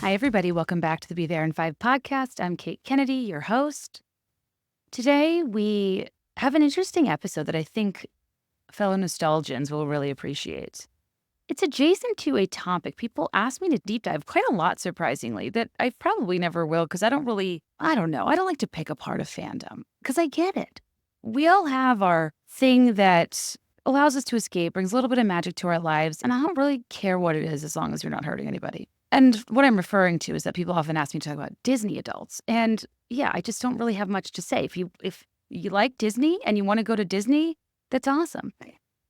Hi, everybody. Welcome back to the Be There in 5 podcast. I'm Kate Kennedy, your host. Today, we have an interesting episode that I think fellow nostalgians will really appreciate. It's adjacent to a topic people ask me to deep dive quite a lot, surprisingly, that I probably never will because I don't like to pick apart a fandom because I get it. We all have our thing that allows us to escape, brings a little bit of magic to our lives, and I don't really care what it is as long as you're not hurting anybody. And what I'm referring to is that people often ask me to talk about Disney adults. And yeah, I just don't really have much to say. If you like Disney and you want to go to Disney, that's awesome.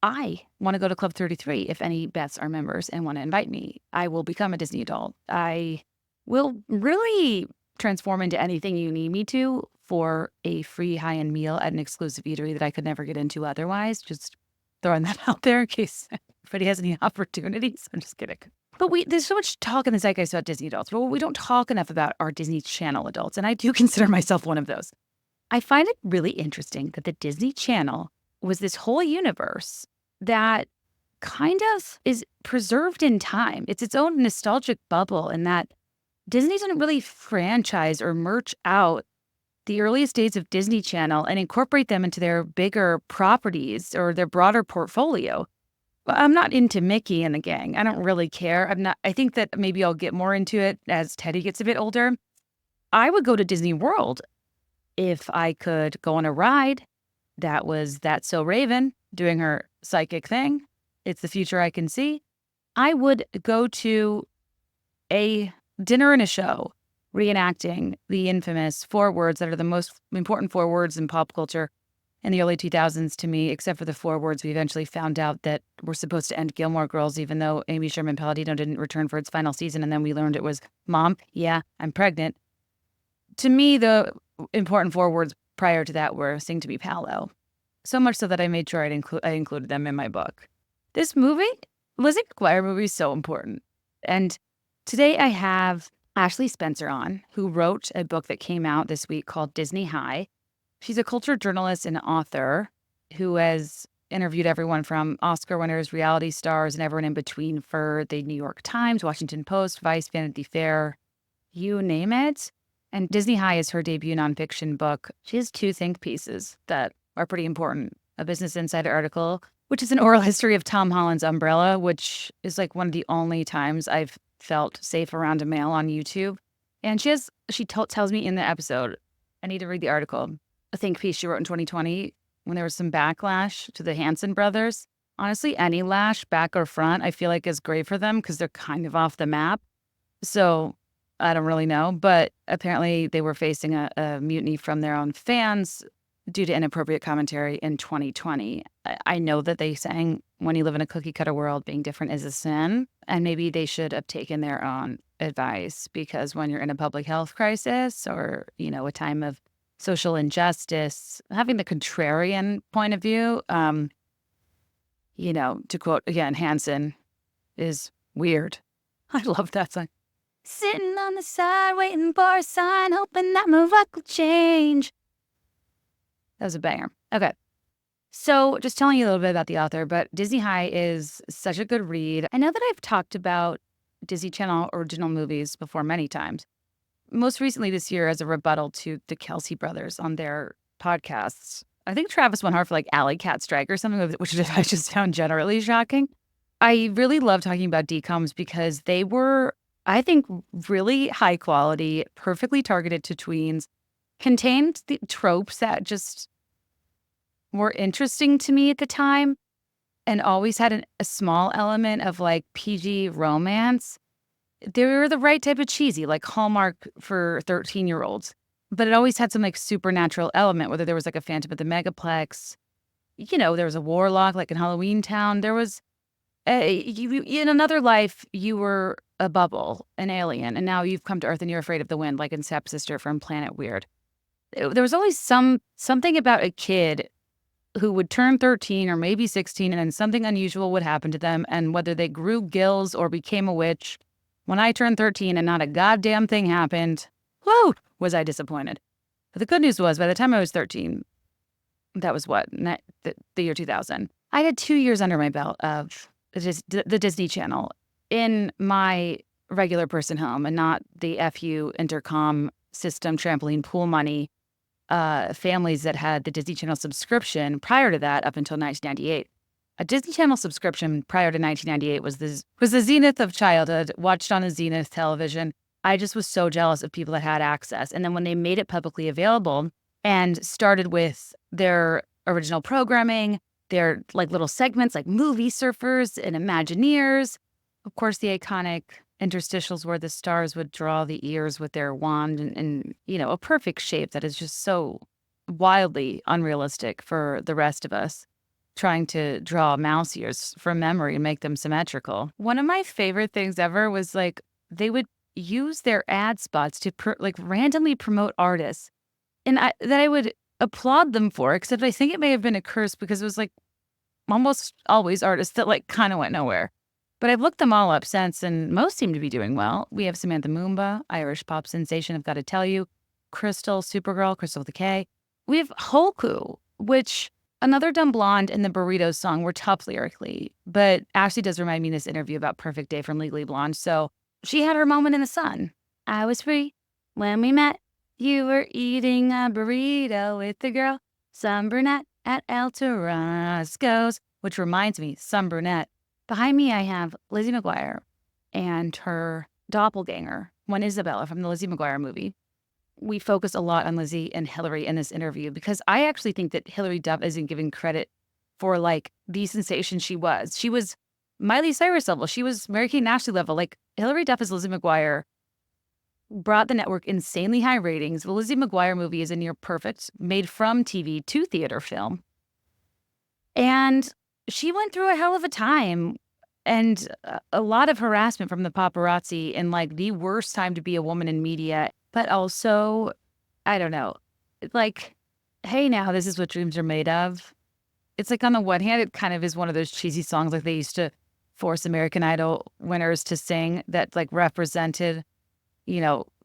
I want to go to Club 33 if any Beths are members and want to invite me. I will become a Disney adult. I will really transform into anything you need me to for a free high-end meal at an exclusive eatery that I could never get into otherwise. Just throwing that out there in case anybody has any opportunities. I'm just kidding. But there's so much talk in the zeitgeist about Disney adults. Well, we don't talk enough about our Disney Channel adults, and I do consider myself one of those. I find it really interesting that the Disney Channel was this whole universe that kind of is preserved in time. It's its own nostalgic bubble in that Disney doesn't really franchise or merch out the earliest days of Disney Channel and incorporate them into their bigger properties or their broader portfolio. I'm not into Mickey and the gang. I don't really care. I think that maybe I'll get more into it as Teddy gets a bit older. I would go to Disney World if I could go on a ride that was That's So Raven doing her psychic thing. It's the future I can see. I would go to a dinner and a show reenacting the infamous 4 words that are the most important 4 words in pop culture in the early 2000s to me, except for the 4 words we eventually found out that were supposed to end Gilmore Girls, even though Amy Sherman-Palladino didn't return for its final season, and then we learned it was, Mom, yeah, I'm pregnant. To me, the important 4 words prior to that were Sing to Me Paolo. So much so that I made sure I included them in my book. This movie, Lizzie McGuire movie, is so important. And today I have Ashley Spencer on, who wrote a book that came out this week called Disney High. She's a culture journalist and author who has interviewed everyone from Oscar winners, reality stars, and everyone in between for the New York Times, Washington Post, Vice, Vanity Fair, you name it. And Disney High is her debut nonfiction book. She has 2 think pieces that are pretty important. A Business Insider article, which is an oral history of Tom Holland's Umbrella, which is like one of the only times I've felt safe around a male on YouTube. And she tells me in the episode, I need to read the article, a think piece she wrote in 2020 when there was some backlash to the Hanson brothers. Honestly, any lash, back or front, I feel like is great for them because they're kind of off the map. So I don't really know, but apparently they were facing a mutiny from their own fans due to inappropriate commentary in 2020. I know that they sang when you live in a cookie cutter world, being different is a sin. And maybe they should have taken their own advice because when you're in a public health crisis or, a time of social injustice, having the contrarian point of view, to quote again, Hanson, is weird. I love that song. Sitting on the side, waiting for a sign, hoping that my luck will change. That was a banger. Okay. So just telling you a little bit about the author, but Disney High is such a good read. I know that I've talked about Disney Channel original movies before many times. Most recently this year as a rebuttal to the Kelsey brothers on their podcasts. I think Travis went hard for like Alley Cat Strike or something, which I just found generally shocking. I really love talking about DCOMs because they were, I think, really high quality, perfectly targeted to tweens, contained the tropes that just were interesting to me at the time and always had a small element of like PG romance. They were the right type of cheesy, like Hallmark for 13-year-olds. But it always had some like supernatural element, whether there was like a Phantom of the Megaplex, there was a warlock like in Halloween Town. There was, in another life, you were a bubble, an alien, and now you've come to Earth and you're afraid of the wind, like in Stepsister from Planet Weird. There was always something about a kid who would turn 13 or maybe 16 and then something unusual would happen to them. And whether they grew gills or became a witch, when I turned 13 and not a goddamn thing happened, whoa, was I disappointed. But the good news was by the time I was 13, that was what, the year 2000, I had 2 years under my belt of the Disney Channel. In my regular person home and not the FU intercom system trampoline pool money families that had the Disney Channel subscription prior to that up until 1998. A Disney Channel subscription prior to 1998 was the zenith of childhood, watched on a Zenith television. I just was so jealous of people that had access. And then when they made it publicly available and started with their original programming, their like little segments like Movie Surfers and Imagineers, of course, the iconic interstitials where the stars would draw the ears with their wand and a perfect shape that is just so wildly unrealistic for the rest of us trying to draw mouse ears from memory and make them symmetrical. One of my favorite things ever was like they would use their ad spots to randomly promote artists, and I would applaud them for, except I think it may have been a curse because it was like almost always artists that like kind of went nowhere. But I've looked them all up since, and most seem to be doing well. We have Samantha Mumba, Irish pop sensation, I've got to tell you. Crystal, Supergirl, Crystal with a K. We have Hoku, which Another Dumb Blonde and the Burritos song were tough lyrically, but Ashley does remind me in this interview about Perfect Day from Legally Blonde, so she had her moment in the sun. I was free when we met. You were eating a burrito with the girl, some brunette at El Tarasco's, which reminds me, some brunette. Behind me, I have Lizzie McGuire and her doppelganger, one Isabella from the Lizzie McGuire movie. We focus a lot on Lizzie and Hilary in this interview because I actually think that Hilary Duff isn't given credit for like the sensation she was. She was Miley Cyrus level. She was Mary-Kate Ashley level. Like Hilary Duff as Lizzie McGuire brought the network insanely high ratings. The Lizzie McGuire movie is a near perfect, made from TV to theater film. And she went through a hell of a time and a lot of harassment from the paparazzi in like the worst time to be a woman in media. But also, I don't know, like, hey, now this is what dreams are made of. It's like on the one hand, it kind of is one of those cheesy songs like they used to force American Idol winners to sing that like represented,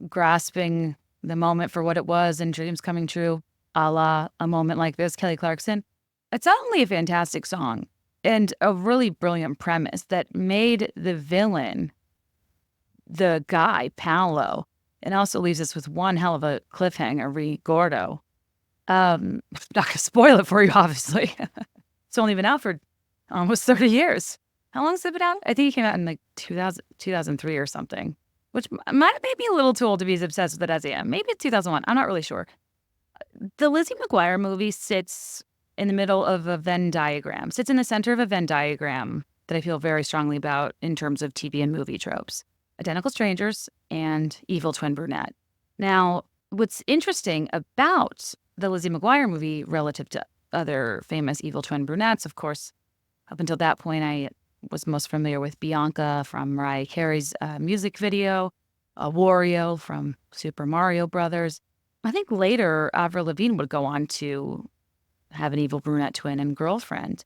grasping the moment for what it was and dreams coming true, a la A Moment Like This, Kelly Clarkson. It's not only a fantastic song and a really brilliant premise that made the villain, the guy, Paolo, and also leaves us with one hell of a cliffhanger, Gordo. Not going to spoil it for you, obviously. It's only been out for almost 30 years. How long has it been out? I think it came out in like 2003 or something, which might have made me a little too old to be as obsessed with it as I am. Maybe it's 2001. I'm not really sure. The Lizzie McGuire movie sits in the middle of a Venn diagram, sits in the center of a Venn diagram that I feel very strongly about in terms of TV and movie tropes. Identical strangers and evil twin brunette. Now, what's interesting about the Lizzie McGuire movie relative to other famous evil twin brunettes, of course, up until that point, I was most familiar with Bianca from Mariah Carey's music video, Wario from Super Mario Brothers. I think later, Avril Lavigne would go on to have an evil brunette twin and girlfriend.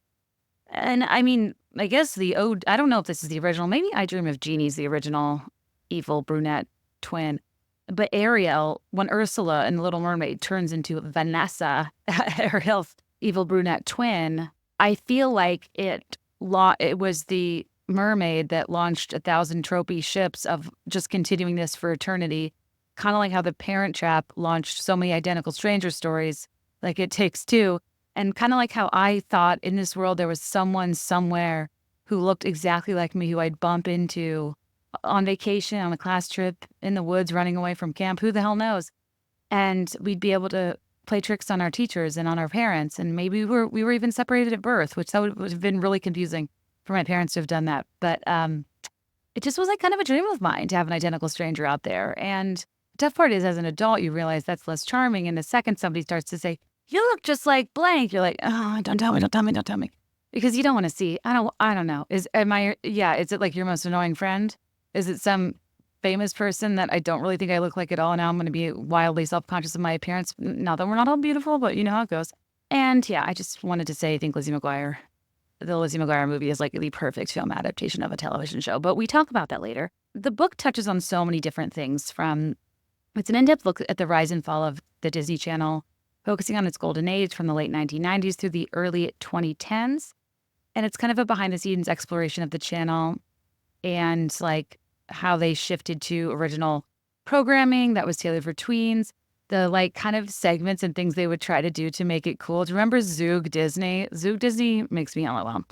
And I mean, I guess I don't know if this is the original. Maybe I Dream of Jeannie's the original evil brunette twin. But Ariel, when Ursula in The Little Mermaid turns into Vanessa, Ariel's evil brunette twin, I feel like it was the mermaid that launched 1,000 trophy ships of just continuing this for eternity. Kind of like how The Parent Trap launched so many identical stranger stories, like It Takes Two. And kind of like how I thought in this world there was someone somewhere who looked exactly like me, who I'd bump into on vacation, on a class trip, in the woods, running away from camp, who the hell knows? And we'd be able to play tricks on our teachers and on our parents. And maybe we were even separated at birth, which that would have been really confusing for my parents to have done that. But it just was like kind of a dream of mine to have an identical stranger out there. And the tough part is, as an adult, you realize that's less charming. And the second somebody starts to say, you look just like blank, you're like, oh, don't tell me. Because you don't want to see, I don't know. Is it like your most annoying friend? Is it some famous person that I don't really think I look like at all? And now I'm going to be wildly self-conscious of my appearance. Not that we're not all beautiful, but you know how it goes. And yeah, I just wanted to say I think the Lizzie McGuire movie is like the perfect film adaptation of a television show. But we talk about that later. The book touches on so many different things it's an in-depth look at the rise and fall of the Disney Channel, focusing on its golden age from the late 1990s through the early 2010s. And it's kind of a behind-the-scenes exploration of the channel and like how they shifted to original programming that was tailored for tweens, the like kind of segments and things they would try to do to make it cool. Do you remember Zoog Disney? Zoog Disney makes me LOL.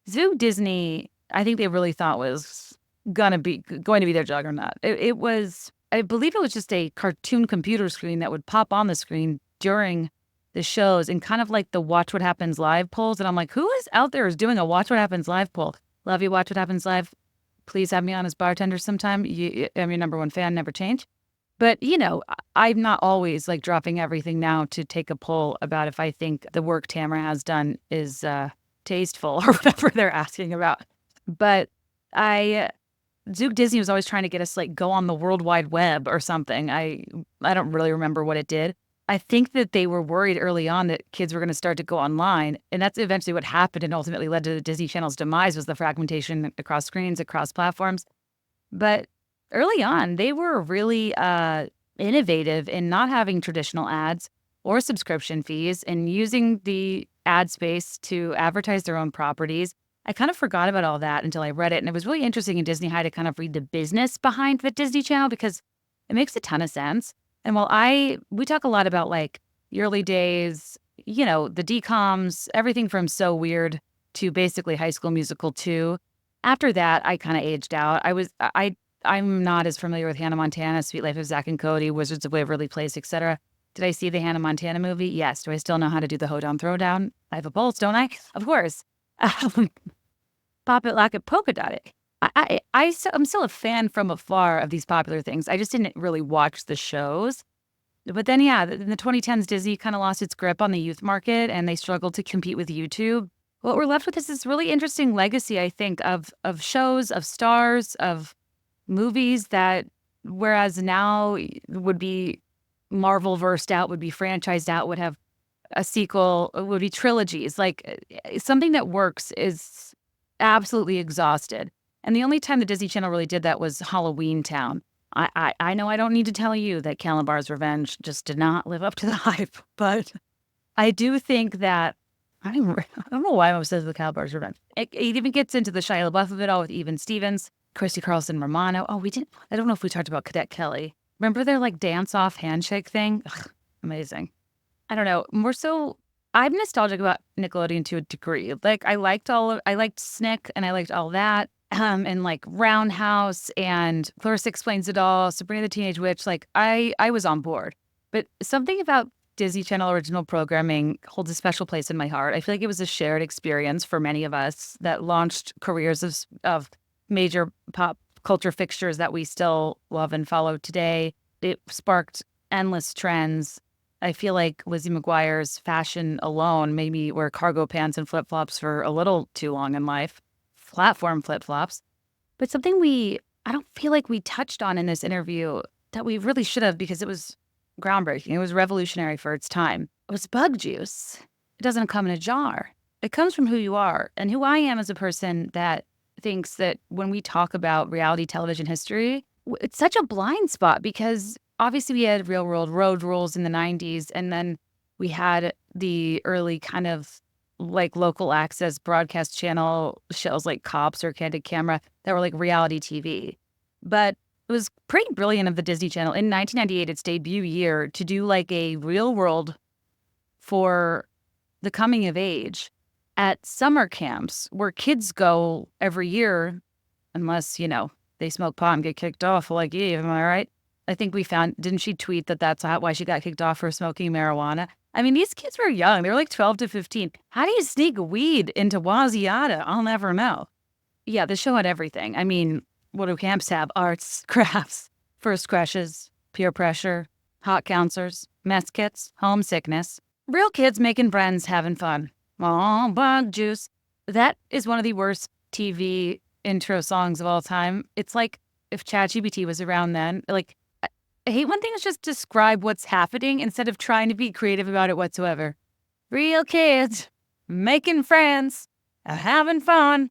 Zoog Disney, I think they really thought was going to be their juggernaut. It was, I believe it was just a cartoon computer screen that would pop on the screen during the shows, and kind of like the Watch What Happens Live polls. And I'm like, who is out there is doing a Watch What Happens Live poll? Love you, Watch What Happens Live. Please have me on as bartender sometime. I'm your number one fan, never change. But, I'm not always like dropping everything now to take a poll about if I think the work Tamara has done is tasteful or whatever they're asking about. But Zoog Disney was always trying to get us like go on the World Wide Web or something. I don't really remember what it did. I think that they were worried early on that kids were going to start to go online, and that's eventually what happened and ultimately led to the Disney Channel's demise, was the fragmentation across screens, across platforms. But early on, they were really innovative in not having traditional ads or subscription fees and using the ad space to advertise their own properties. I kind of forgot about all that until I read it, and it was really interesting in Disney High to kind of read the business behind the Disney Channel, because it makes a ton of sense. And while we talk a lot about like the early days, the DCOMs, everything from So Weird to basically High School Musical 2. After that, I kind of aged out. I'm not as familiar with Hannah Montana, Sweet Life of Zack and Cody, Wizards of Waverly Place, etc. Did I see the Hannah Montana movie? Yes. Do I still know how to do the hoedown throwdown? I have a pulse, don't I? Of course. Pop it, lock it, polka dot it. I'm still a fan from afar of these popular things. I just didn't really watch the shows. But then, in the 2010s, Disney kind of lost its grip on the youth market, and they struggled to compete with YouTube. What we're left with is this really interesting legacy, I think, of shows, of stars, of movies that, whereas now would be Marvel-versed out, would be franchised out, would have a sequel, would be trilogies. Like, something that works is absolutely exhausted. And the only time the Disney Channel really did that was Halloween Town. I know I don't need to tell you that Calabar's Revenge just did not live up to the hype, but I do think that, I don't know why I'm obsessed with Calabar's Revenge. It even gets into the Shia LaBeouf of it all with Even Stevens, Christy Carlson Romano. Oh, I don't know if we talked about Cadet Kelly. Remember their like dance-off handshake thing? Ugh, amazing. I don't know. More so, I'm nostalgic about Nickelodeon to a degree. Like I liked Snick and I liked all that. And like Roundhouse and Clarissa Explains It All, Sabrina the Teenage Witch, like I was on board. But something about Disney Channel original programming holds a special place in my heart. I feel like it was a shared experience for many of us that launched careers of major pop culture fixtures that we still love and follow today. It sparked endless trends. I feel like Lizzie McGuire's fashion alone made me wear cargo pants and flip-flops for a little too long in life. Platform flip-flops. But something I don't feel like we touched on in this interview that we really should have, because it was groundbreaking. It was revolutionary for its time. It was bug juice. It doesn't come in a jar. It comes from who you are and who I am as a person that thinks that when we talk about reality television history, it's such a blind spot, because obviously we had Real World Road Rules in the 90s, and then we had the early kind of like local access broadcast channel shows like Cops or Candid Camera that were like reality TV. But it was pretty brilliant of the Disney Channel in 1998, its debut year, to do like a real world for the coming of age at summer camps where kids go every year, unless, they smoke pot and get kicked off like Eve, am I right? I think we found, didn't she tweet that that's why she got kicked off for smoking marijuana? I mean, these kids were young. They were like 12 to 15. How do you sneak weed into Waziata? I'll never know. Yeah, the show had everything. I mean, what do camps have? Arts, crafts, first crushes, peer pressure, hot counselors, mess kits, homesickness. Real kids making friends, having fun. Oh, bug juice. That is one of the worst TV intro songs of all time. It's like if ChatGPT was around then. Like, I hate when things just describe what's happening instead of trying to be creative about it whatsoever. Real kids, making friends, having fun.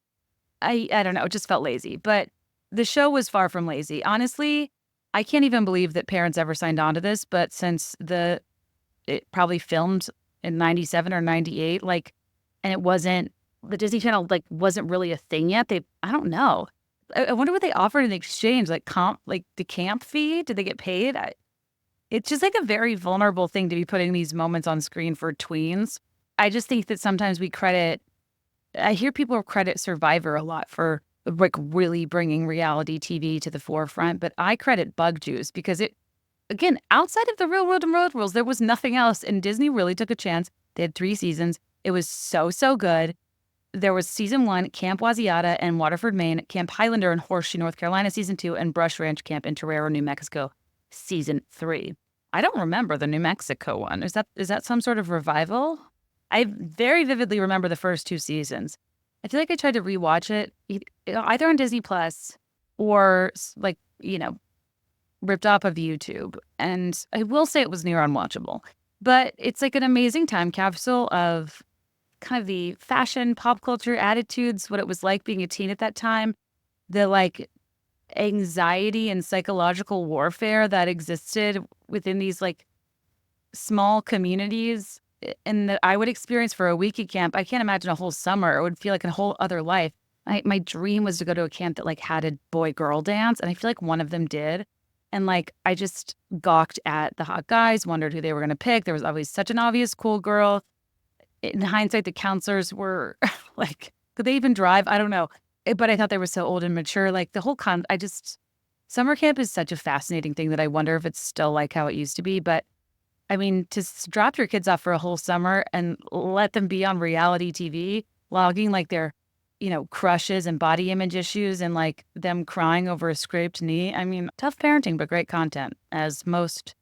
I don't know, it just felt lazy. But the show was far from lazy. Honestly, I can't even believe that parents ever signed on to this, but since it probably filmed in 97 or 98, and it wasn't, the Disney Channel, wasn't really a thing yet. I don't know. I wonder what they offered in exchange, like the camp fee? Did they get paid? It's just like a very vulnerable thing to be putting these moments on screen for tweens. I just think that sometimes I hear people credit Survivor a lot for like really bringing reality TV to the forefront, but I credit Bug Juice because again, outside of the real world and road rules, there was nothing else. And Disney really took a chance. They had 3 seasons. It was so, so good. There was season 1, Camp Wasiata in Waterford, Maine, Camp Highlander in Horseshoe, North Carolina, season 2, and Brush Ranch Camp in Torero, New Mexico, season 3. I don't remember the New Mexico one. Is that some sort of revival? I very vividly remember the first 2 seasons. I feel like I tried to rewatch it either on Disney Plus or like, ripped off of YouTube. And I will say it was near unwatchable. But it's like an amazing time capsule of kind of the fashion, pop culture attitudes, what it was like being a teen at that time, the like anxiety and psychological warfare that existed within these like small communities and that I would experience for a week at camp. I can't imagine a whole summer. It would feel like a whole other life. My dream was to go to a camp that like had a boy-girl dance, and I feel like one of them did. And like I just gawked at the hot guys, wondered who they were going to pick. There was always such an obvious cool girl. In hindsight, the counselors were like, could they even drive? I don't know. But I thought they were so old and mature. Like the whole summer camp is such a fascinating thing that I wonder if it's still like how it used to be. But I mean, to drop your kids off for a whole summer and let them be on reality TV, logging like their, crushes and body image issues and like them crying over a scraped knee. I mean, tough parenting, but great content, as most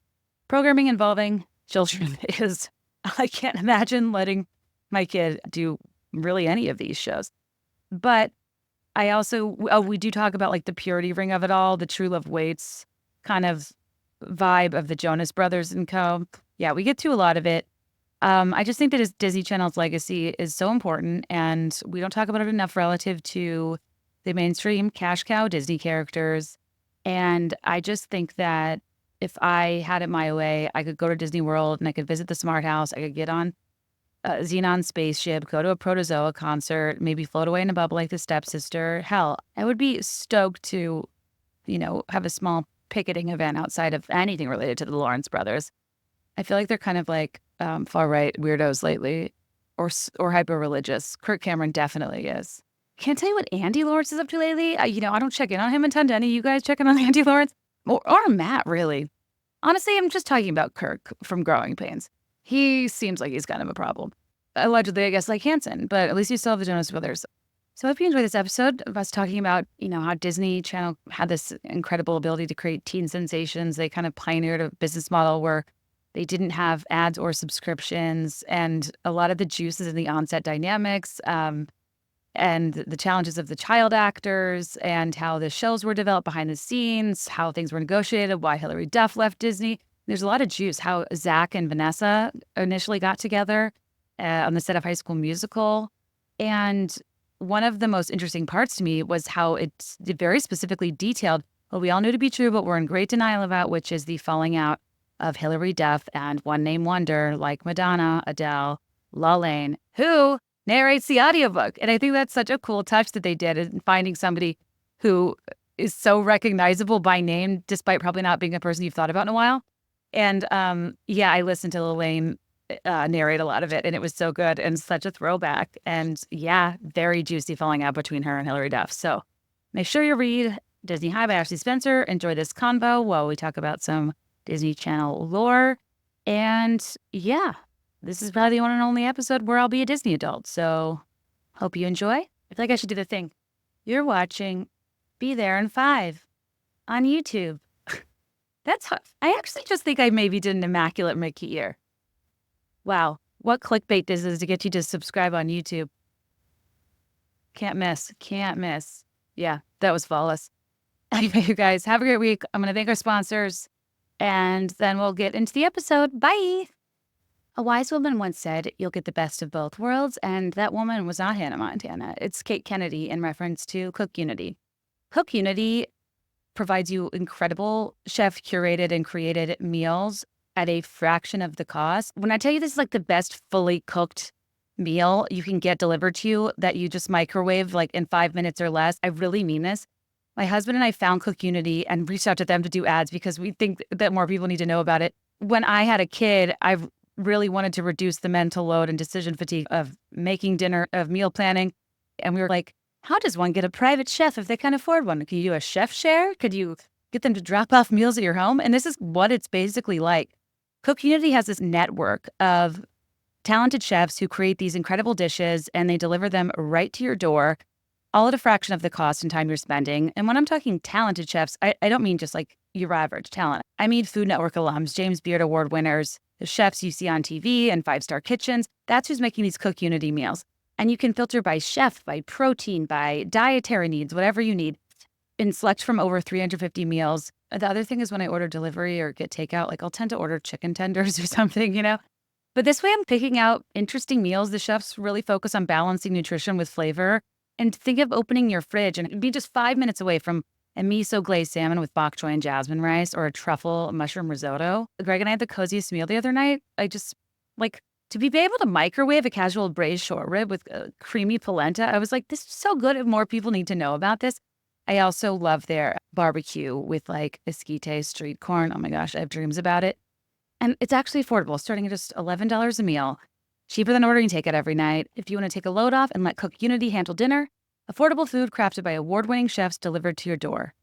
programming involving children is. I can't imagine letting my kid do really any of these shows. But I also, we do talk about like the purity ring of it all, the true love waits kind of vibe of the Jonas Brothers and co. Yeah, we get to a lot of it. I just think that his Disney Channel's legacy is so important, and we don't talk about it enough relative to the mainstream cash cow Disney characters. And I just think that if I had it my way, I could go to Disney World and I could visit the Smart House. I could get on a Xenon spaceship, go to a Protozoa concert, maybe float away in a bubble like the stepsister. Hell, I would be stoked to, have a small picketing event outside of anything related to the Lawrence brothers. I feel like they're kind of like far-right weirdos lately or hyper-religious. Kirk Cameron definitely is. Can't tell you what Andy Lawrence is up to lately. I don't check in on him a ton. Do any of you guys checking on Andy Lawrence? Or Matt, really. Honestly, I'm just talking about Kirk from Growing Pains. He seems like he's kind of a problem. Allegedly, I guess, like Hanson, but at least you still have the Jonas Brothers. So I hope you enjoyed this episode of us talking about, how Disney Channel had this incredible ability to create teen sensations. They kind of pioneered a business model where they didn't have ads or subscriptions, and a lot of the juices in the onset dynamics, and the challenges of the child actors and how the shows were developed behind the scenes, how things were negotiated, why Hilary Duff left Disney. There's a lot of juice, how Zach and Vanessa initially got together on the set of High School Musical. And one of the most interesting parts to me was how it's very specifically detailed what we all knew to be true, but we're in great denial about, which is the falling out of Hilary Duff and One Name Wonder like Madonna, Adele, LaLaine, who narrates the audiobook. And I think that's such a cool touch that they did in finding somebody who is so recognizable by name, despite probably not being a person you've thought about in a while. And I listened to LaLaine narrate a lot of it, and it was so good and such a throwback. And yeah, very juicy falling out between her and Hilary Duff. So make sure you read Disney High by Ashley Spencer. Enjoy this convo while we talk about some Disney Channel lore. And yeah, this is probably the one and only episode where I'll be a Disney adult. So hope you enjoy. I feel like I should do the thing. You're watching Be There in 5 on YouTube. I actually just think I maybe did an immaculate Mickey year. Wow, what clickbait this is to get you to subscribe on YouTube. Can't miss. Yeah, that was flawless. Anyway, you guys, have a great week. I'm going to thank our sponsors, and then we'll get into the episode. Bye. A wise woman once said, "You'll get the best of both worlds," and that woman was not Hannah Montana. It's Kate Kennedy in reference to Cook Unity. Cook Unity provides you incredible chef-curated and created meals at a fraction of the cost. When I tell you this is like the best fully cooked meal you can get delivered to you that you just microwave like in 5 minutes or less, I really mean this. My husband and I found Cook Unity and reached out to them to do ads because we think that more people need to know about it. When I had a kid, I really wanted to reduce the mental load and decision fatigue of making dinner, of meal planning. And we were like, how does one get a private chef if they can't afford one? Could you do a chef share? Could you get them to drop off meals at your home? And this is what it's basically like. Cook Unity has this network of talented chefs who create these incredible dishes and they deliver them right to your door, all at a fraction of the cost and time you're spending. And when I'm talking talented chefs, I don't mean just like your average talent. I mean Food Network alums, James Beard Award winners, the chefs you see on TV and five-star kitchens. That's who's making these Cook Unity meals. And you can filter by chef, by protein, by dietary needs, whatever you need, and select from over 350 meals. The other thing is when I order delivery or get takeout, like I'll tend to order chicken tenders or something, But this way I'm picking out interesting meals. The chefs really focus on balancing nutrition with flavor. And think of opening your fridge and be just 5 minutes away from a miso glazed salmon with bok choy and jasmine rice or a truffle mushroom risotto. Greg and I had the coziest meal the other night. I just to be able to microwave a casual braised short rib with a creamy polenta. I was like, this is so good. If more people need to know about this. I also love their barbecue with like esquite street corn. Oh my gosh, I have dreams about it. And it's actually affordable, starting at just $11 a meal. Cheaper than ordering takeout every night. If you want to take a load off and let Cook Unity handle dinner, affordable food crafted by award-winning chefs delivered to your door.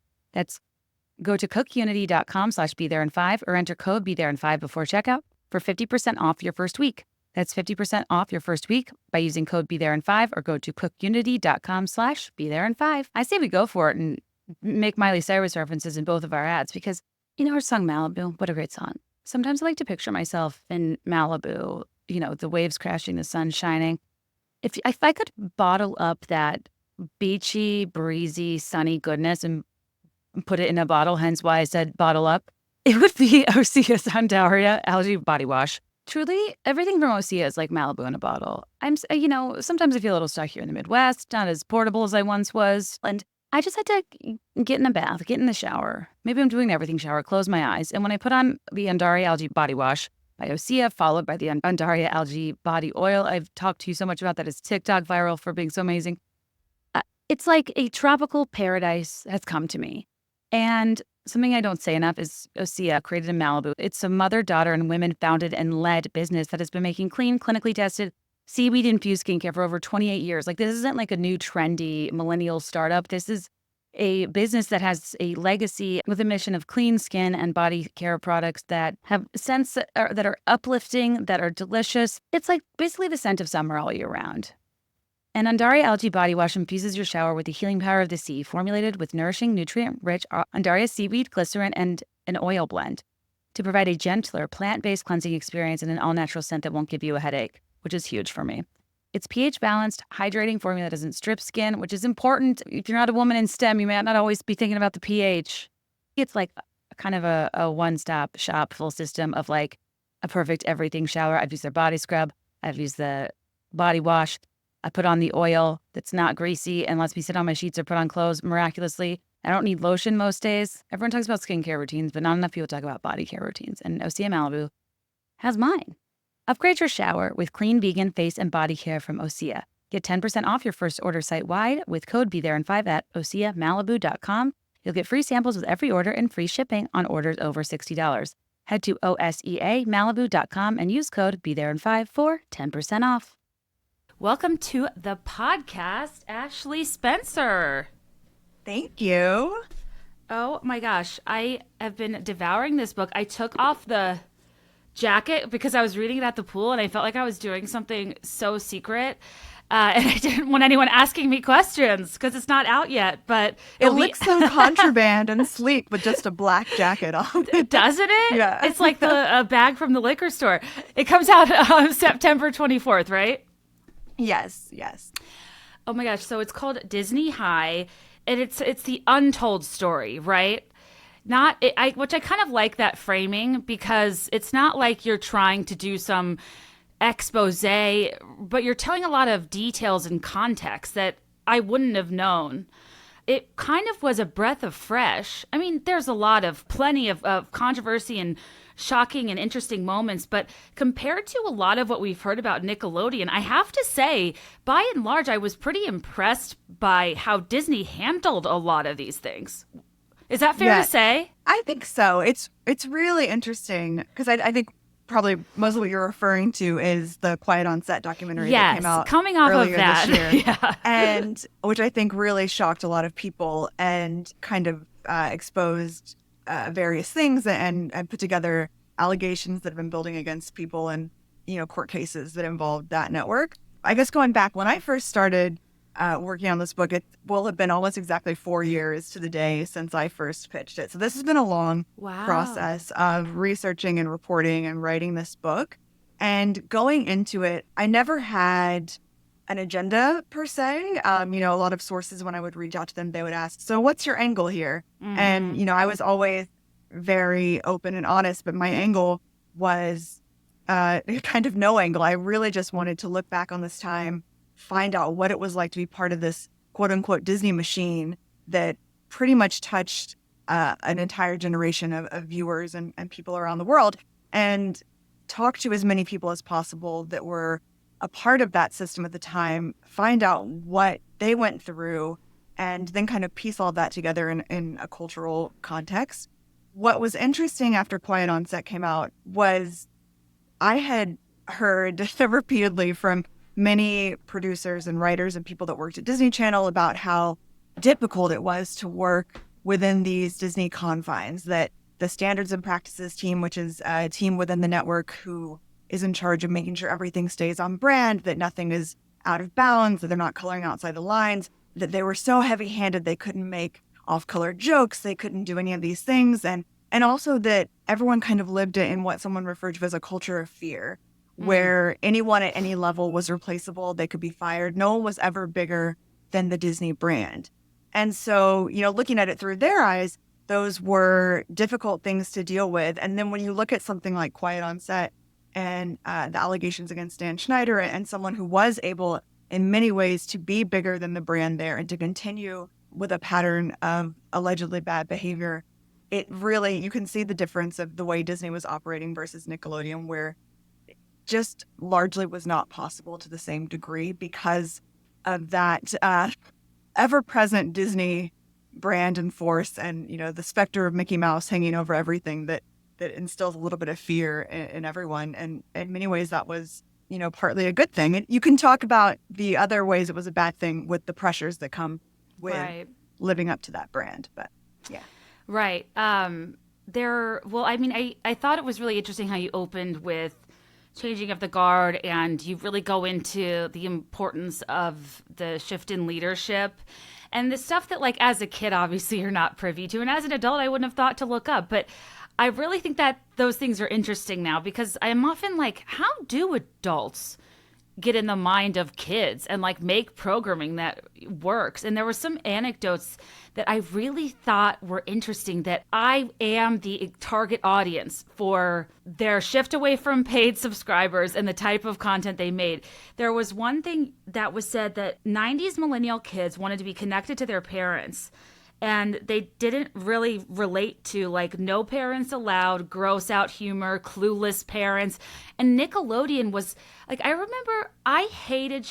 Go to cookunity.com/BeThereIn5 or enter code BeThereIn5 before checkout for 50% off your first week. That's 50% off your first week by using code BeThereIn5 or go to cookunity.com/BeThereIn5. I say we go for it and make Miley Cyrus references in both of our ads because, her song Malibu, what a great song. Sometimes I like to picture myself in Malibu, the waves crashing, the sun shining. If I could bottle up that beachy, breezy, sunny goodness and put it in a bottle, hence why I said bottle up, it would be Osea's Undaria Algae Body Wash. Truly, everything from Osea is like Malibu in a bottle. Sometimes I feel a little stuck here in the Midwest, not as portable as I once was. And I just had to get in a bath, get in the shower. Maybe I'm doing everything shower, close my eyes. And when I put on the Undaria Algae Body Wash by Osea, followed by the Undaria Algae Body Oil, I've talked to you so much about that. It's TikTok viral for being so amazing. It's like a tropical paradise has come to me. And something I don't say enough is Osea, created in Malibu. It's a mother, daughter, and women-founded and led business that has been making clean, clinically tested, seaweed-infused skincare for over 28 years. This isn't like a new, trendy millennial startup. This is a business that has a legacy with a mission of clean skin and body care products that have scents that are uplifting, that are delicious. It's like basically the scent of summer all year round. An Undaria Algae Body Wash infuses your shower with the healing power of the sea, formulated with nourishing, nutrient-rich Undaria seaweed, glycerin, and an oil blend to provide a gentler, plant-based cleansing experience and an all-natural scent that won't give you a headache, which is huge for me. It's pH-balanced, hydrating formula that doesn't strip skin, which is important. If you're not a woman in STEM, you may not always be thinking about the pH. It's like kind of a one-stop shop full system of like a perfect everything shower. I've used their body scrub. I've used the body wash. I put on the oil that's not greasy and lets me sit on my sheets or put on clothes miraculously. I don't need lotion most days. Everyone talks about skincare routines, but not enough people talk about body care routines. And Osea Malibu has mine. Upgrade your shower with clean vegan face and body care from Osea. Get 10% off your first order site-wide with code BeThereIn5 at OseaMalibu.com. You'll get free samples with every order and free shipping on orders over $60. Head to OSEAMalibu.com and use code BeThereIn5 for 10% off. Welcome to the podcast, Ashley Spencer. Thank you. Oh my gosh, I have been devouring this book. I took off the jacket because I was reading it at the pool and I felt like I was doing something so secret. And I didn't want anyone asking me questions because it's not out yet. But it looks so contraband and sleek with just a black jacket on. Doesn't it? Yeah. It's like a bag from the liquor store. It comes out on September 24th, right? Yes. Oh my gosh. So it's called Disney High, and it's the Untold Story, right? Which I kind of like that framing because it's not like you're trying to do some expose, but you're telling a lot of details and context that I wouldn't have known. It kind of was a breath of fresh. I mean, there's plenty of controversy and shocking and interesting moments. But compared to a lot of what we've heard about Nickelodeon, I have to say, by and large, I was pretty impressed by how Disney handled a lot of these things. Is that fair to say? I think so. It's really interesting because I think probably most of what you're referring to is the Quiet on Set documentary that came out coming off earlier of that this year, yeah. and which I think really shocked a lot of people and kind of exposed various things and put together allegations that have been building against people and court cases that involved that network. I guess going back when I first started working on this book, it will have been almost exactly 4 years to the day since I first pitched it. So this has been a long process of researching and reporting and writing this book. And going into it, I never had an agenda per se. A lot of sources, when I would reach out to them, they would ask, so what's your angle here? Mm-hmm. And, I was always very open and honest, but my angle was kind of no angle. I really just wanted to look back on this time, find out what it was like to be part of this quote unquote Disney machine that pretty much touched an entire generation of viewers and people around the world, and talk to as many people as possible that were a part of that system at the time, find out what they went through, and then kind of piece all that together in a cultural context. What was interesting after Quiet on Set came out was I had heard repeatedly from many producers and writers and people that worked at Disney Channel about how difficult it was to work within these Disney confines, that the standards and practices team, which is a team within the network who is in charge of making sure everything stays on brand, that nothing is out of bounds, that they're not coloring outside the lines, that they were so heavy-handed they couldn't make off-color jokes, they couldn't do any of these things, and also that everyone kind of lived in what someone referred to as a culture of fear, where anyone at any level was replaceable, they could be fired. No one was ever bigger than the Disney brand. And so, looking at it through their eyes, those were difficult things to deal with. And then when you look at something like Quiet on Set and the allegations against Dan Schneider and someone who was able in many ways to be bigger than the brand there and to continue with a pattern of allegedly bad behavior, it really, you can see the difference of the way Disney was operating versus Nickelodeon, where just largely was not possible to the same degree because of that ever-present Disney brand and force and, the specter of Mickey Mouse hanging over everything that instills a little bit of fear in everyone. And in many ways that was, partly a good thing. And you can talk about the other ways it was a bad thing with the pressures that come with living up to that brand. But yeah. Right. I thought it was really interesting how you opened with changing of the guard, and you really go into the importance of the shift in leadership and the stuff that, like, as a kid, obviously you're not privy to. And as an adult, I wouldn't have thought to look up. But I really think that those things are interesting now, because I'm often like, how do adults get in the mind of kids and like make programming that works? And there were some anecdotes that I really thought were interesting, that I am the target audience for their shift away from paid subscribers and the type of content they made. There was one thing that was said that 90s millennial kids wanted to be connected to their parents, and they didn't really relate to like no parents allowed, gross out humor, clueless parents. And Nickelodeon was like, I remember I hated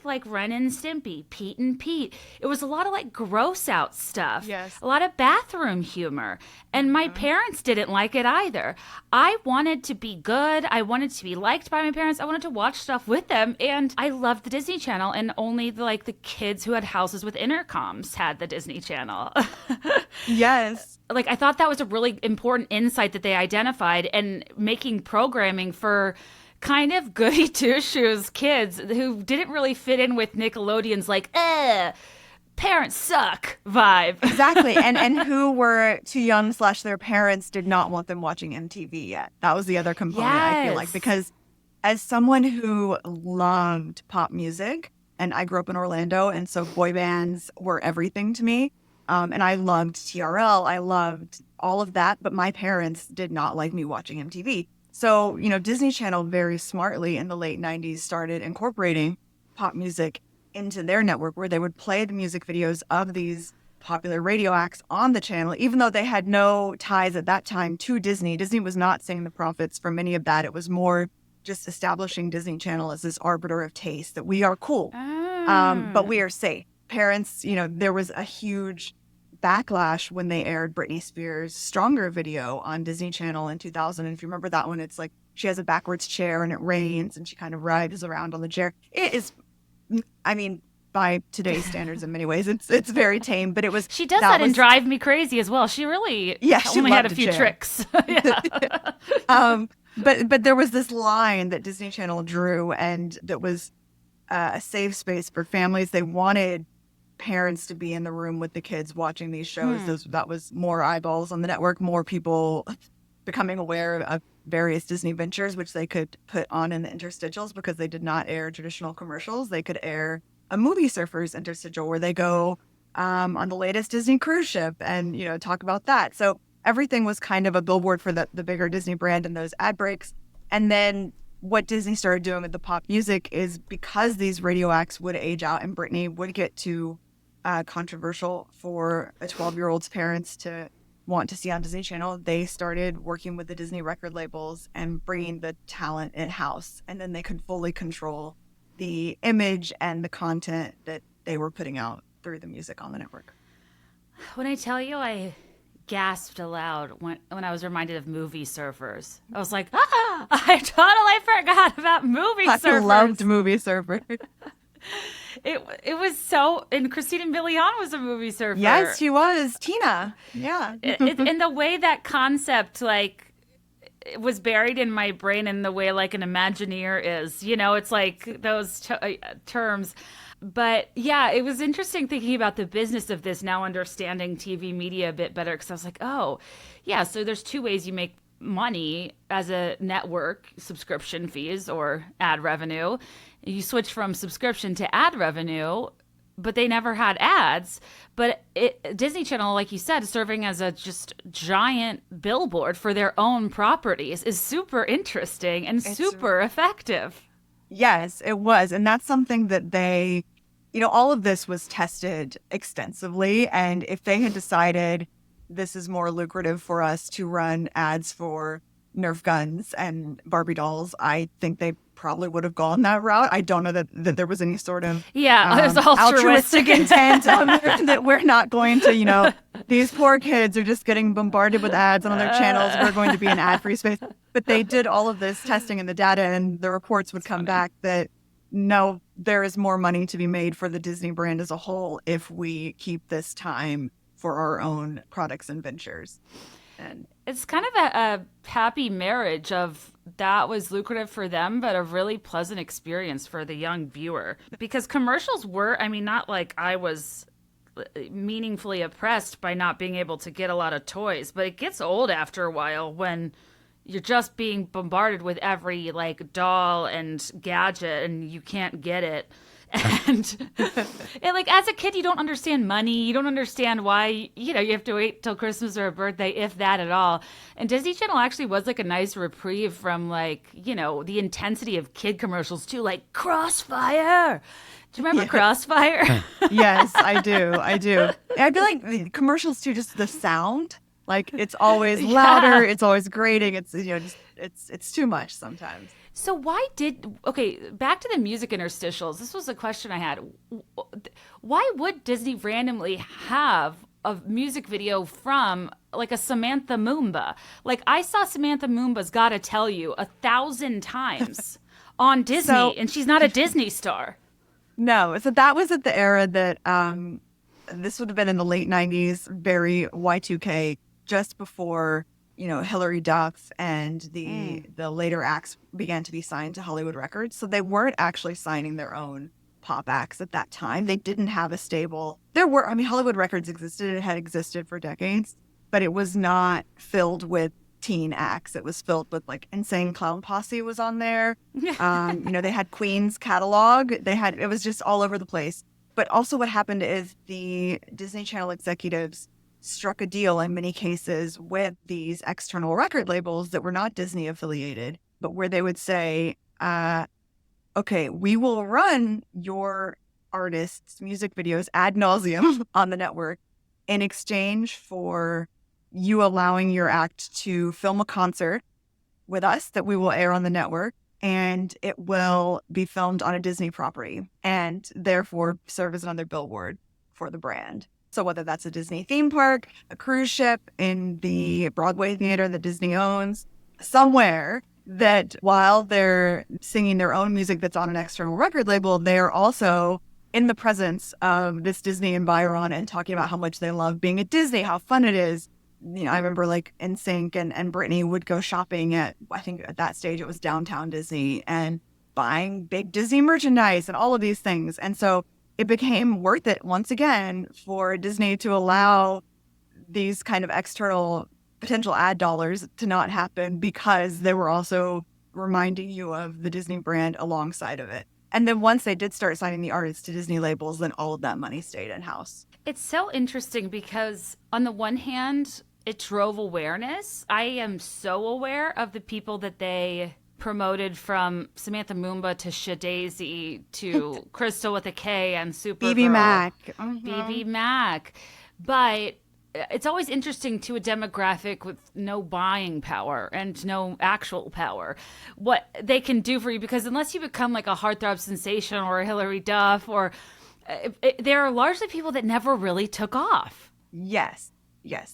like Ren and Stimpy, Pete and Pete. It was a lot of like gross out stuff. Yes. A lot of bathroom humor. And my parents didn't like it either. I wanted to be good. I wanted to be liked by my parents. I wanted to watch stuff with them. And I loved the Disney Channel, and only the kids who had houses with intercoms had the Disney Channel. Yes. Like, I thought that was a really important insight that they identified, and making programming for kind of goody two-shoes kids who didn't really fit in with Nickelodeon's parents suck vibe. Exactly. And who were too young / their parents did not want them watching MTV yet. That was the other component, I feel like, because as someone who loved pop music, and I grew up in Orlando, and so boy bands were everything to me. And I loved TRL. I loved all of that, but my parents did not like me watching MTV. So, Disney Channel very smartly in the late 90s started incorporating pop music into their network, where they would play the music videos of these popular radio acts on the channel, even though they had no ties at that time to Disney. Disney was not seeing the profits from any of that. It was more just establishing Disney Channel as this arbiter of taste, that we are cool, but we are safe. Parents, there was a huge backlash when they aired Britney Spears' Stronger video on Disney Channel in 2000. And if you remember that one, it's like she has a backwards chair and it rains and she kind of rides around on the chair. It is, I mean, by today's standards in many ways, it's very tame, but it was... She does that and Drive Me Crazy as well. She really only had a few tricks. But there was this line that Disney Channel drew, and that was a safe space for families. They wanted parents to be in the room with the kids watching these shows. That was more eyeballs on the network, more people becoming aware of various Disney ventures, which they could put on in the interstitials, because they did not air traditional commercials. They could air a movie surfers interstitial where they go on the latest Disney cruise ship and, talk about that. So everything was kind of a billboard for the bigger Disney brand in those ad breaks. And then what Disney started doing with the pop music is, because these radio acts would age out and Britney would get too controversial for a 12-year-old's parents to want to see on Disney Channel, they started working with the Disney record labels and bringing the talent in-house. And then they could fully control the image and the content that they were putting out through the music on the network. When I tell you, I gasped aloud when I was reminded of movie surfers. I was like, I totally forgot about movie surfers. I loved movie surfers. It was so, and Christina Milian was a movie surfer. Yes, she was. Tina. Yeah. And the way that concept, it was buried in my brain in the way like an Imagineer is, it's like those terms. But yeah, it was interesting thinking about the business of this, now understanding TV media a bit better, because I was like, oh, yeah, so there's two ways you make money as a network: subscription fees or ad revenue. You switch from subscription to ad revenue, but they never had ads. But Disney Channel, like you said, serving as a just giant billboard for their own properties is super interesting and super effective. Yes, it was. And that's something that they, all of this was tested extensively. And if they had decided this is more lucrative for us to run ads for Nerf guns and Barbie dolls, I think they probably would have gone that route. I don't know that there was any sort of altruistic intent that we're not going to, these poor kids are just getting bombarded with ads on their channels. We're going to be an ad-free space. But they did all of this testing in the data, and the reports would come back that no, there is more money to be made for the Disney brand as a whole if we keep this time for our own products and ventures. And it's kind of a happy marriage of that was lucrative for them, but a really pleasant experience for the young viewer. Because commercials were, not like I was meaningfully oppressed by not being able to get a lot of toys, but it gets old after a while when you're just being bombarded with every doll and gadget and you can't get it. And as a kid, you don't understand money. You don't understand why, you have to wait till Christmas or a birthday, if that at all. And Disney Channel actually was a nice reprieve from the intensity of kid commercials too, like Crossfire. Do you remember Crossfire? Yes, I do. I feel like the commercials too, just the sound. It's always louder. It's always grating. It's, it's too much sometimes. So back to the music interstitials. This was a question I had. Why would Disney randomly have a music video from a Samantha Mumba? I saw Samantha Mumba's Gotta Tell You 1,000 times on Disney, and she's not a Disney star. No. So that was at the era that this would have been in the late 90s, very Y2K, just before Hilary Duff and the later acts began to be signed to Hollywood Records. So they weren't actually signing their own pop acts at that time. They didn't have a stable. Hollywood Records existed. It had existed for decades, but it was not filled with teen acts. It was filled with Insane Clown Posse was on there. They had Queen's catalog. It was just all over the place. But also what happened is the Disney Channel executives struck a deal in many cases with these external record labels that were not Disney affiliated, but where they would say, okay, we will run your artists' music videos ad nauseum on the network, in exchange for you allowing your act to film a concert with us that we will air on the network, and it will be filmed on a Disney property and therefore serve as another billboard for the brand. So whether that's a Disney theme park, a cruise ship, in the Broadway theater that Disney owns, somewhere that while they're singing their own music that's on an external record label, they're also in the presence of this Disney environment and talking about how much they love being at Disney, how fun it is. You know, I remember like NSYNC and Britney would go shopping at, I think at that stage it was downtown Disney, and buying big Disney merchandise and all of these things. And so it became worth it once again for Disney to allow these kind of external potential ad dollars to not happen, because they were also reminding you of the Disney brand alongside of it. And then once they did start signing the artists to Disney labels, then all of that money stayed in-house. It's so interesting because on the one hand, it drove awareness. I am so aware of the people that they promoted, from Samantha Mumba to Shadaisy to Crystal with a K and Supergirl. BB Mac. BB Mac. But it's always interesting to a demographic with no buying power and no actual power what they can do for you, because unless you become like a heartthrob sensation or a Hilary Duff, or there are largely people that never really took off. Yes,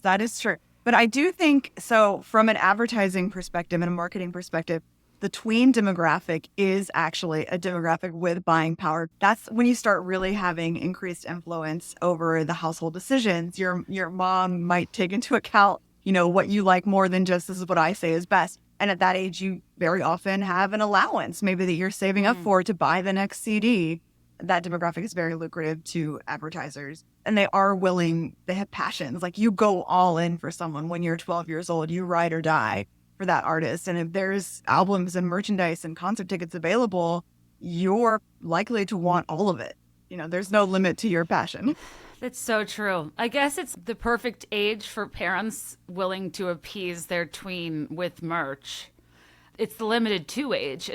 that is true. But I do think, so from an advertising perspective and a marketing perspective, the tween demographic is actually a demographic with buying power. That's when you start really having increased influence over the household decisions. Your mom might take into account, you know, what you like more than just, this is what I say is best. And at that age, you very often have an allowance, maybe that you're saving up for to buy the next CD. That demographic is very lucrative to advertisers. And they are willing, they have passions. Like, you go all in for someone when you're 12 years old, you ride or die for that artist. And if there's albums and merchandise and concert tickets available, you're likely to want all of it. You know, there's no limit to your passion. That's so true. I guess it's the perfect age for parents willing to appease their tween with merch. It's the limited to age.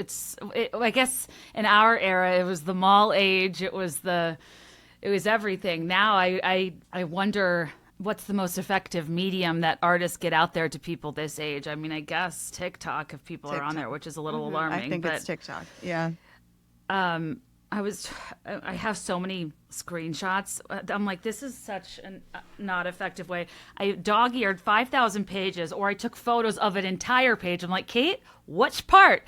I guess in our era, it was the mall age. It was everything. Now I wonder what's the most effective medium that artists get out there to people this age. I mean, I guess TikTok, if people are on there, which is a little alarming. I think it's TikTok. Yeah. I have so many screenshots. I'm like, this is such a not effective way. I dog-eared 5,000 pages, or I took photos of an entire page. I'm like, Kate, which part?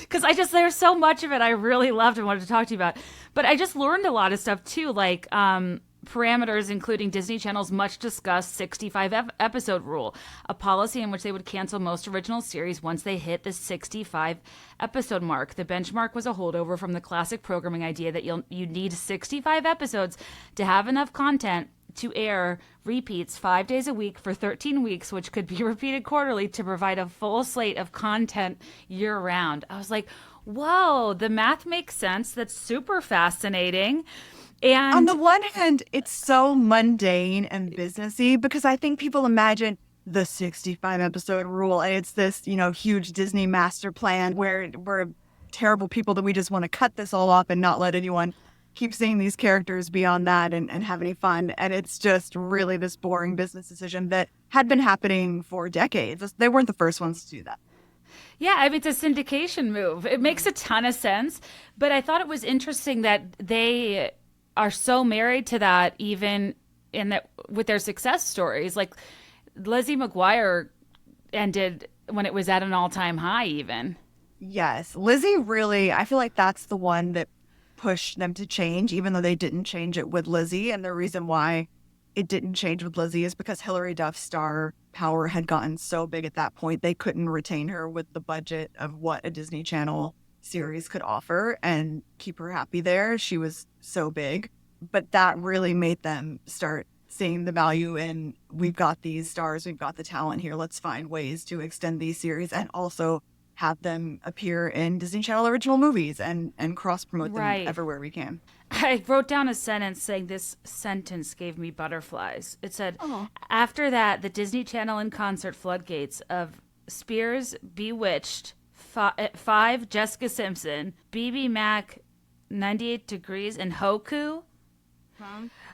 Because there's so much of it I really loved and wanted to talk to you about. But I just learned a lot of stuff too, like parameters, including Disney Channel's much discussed 65 episode rule, a policy in which they would cancel most original series once they hit the 65 episode mark. The benchmark was a holdover from the classic programming idea that you need 65 episodes to have enough content to air repeats 5 days a week for 13 weeks, which could be repeated quarterly to provide a full slate of content year round. I was like, whoa, the math makes sense. That's super fascinating. And on the one hand, it's so mundane and businessy, because I think people imagine the 65 episode rule, and it's this, you know, huge Disney master plan where we're terrible people that we just want to cut this all off and not let anyone keep seeing these characters beyond that and have any fun. And it's just really this boring business decision that had been happening for decades. They weren't the first ones to do that. Yeah, I mean, it's a syndication move. It makes a ton of sense. But I thought it was interesting that they are so married to that, even in that with their success stories. Like Lizzie McGuire ended when it was at an all-time high even. Yes. Lizzie really, I feel like that's the one that pushed them to change, even though they didn't change it with Lizzie. And the reason why it didn't change with Lizzie is because Hilary Duff's star power had gotten so big at that point, they couldn't retain her with the budget of what a Disney Channel series could offer and keep her happy there. She was so big. But that really made them start seeing the value in, we've got these stars, we've got the talent here, let's find ways to extend these series and also have them appear in Disney Channel original movies and cross-promote them everywhere we can. I wrote down a sentence saying this sentence gave me butterflies. It said, after that, the Disney Channel in concert floodgates of Spears, Bewitched, Five, Jessica Simpson, BB Mac, 98 Degrees, and Hoku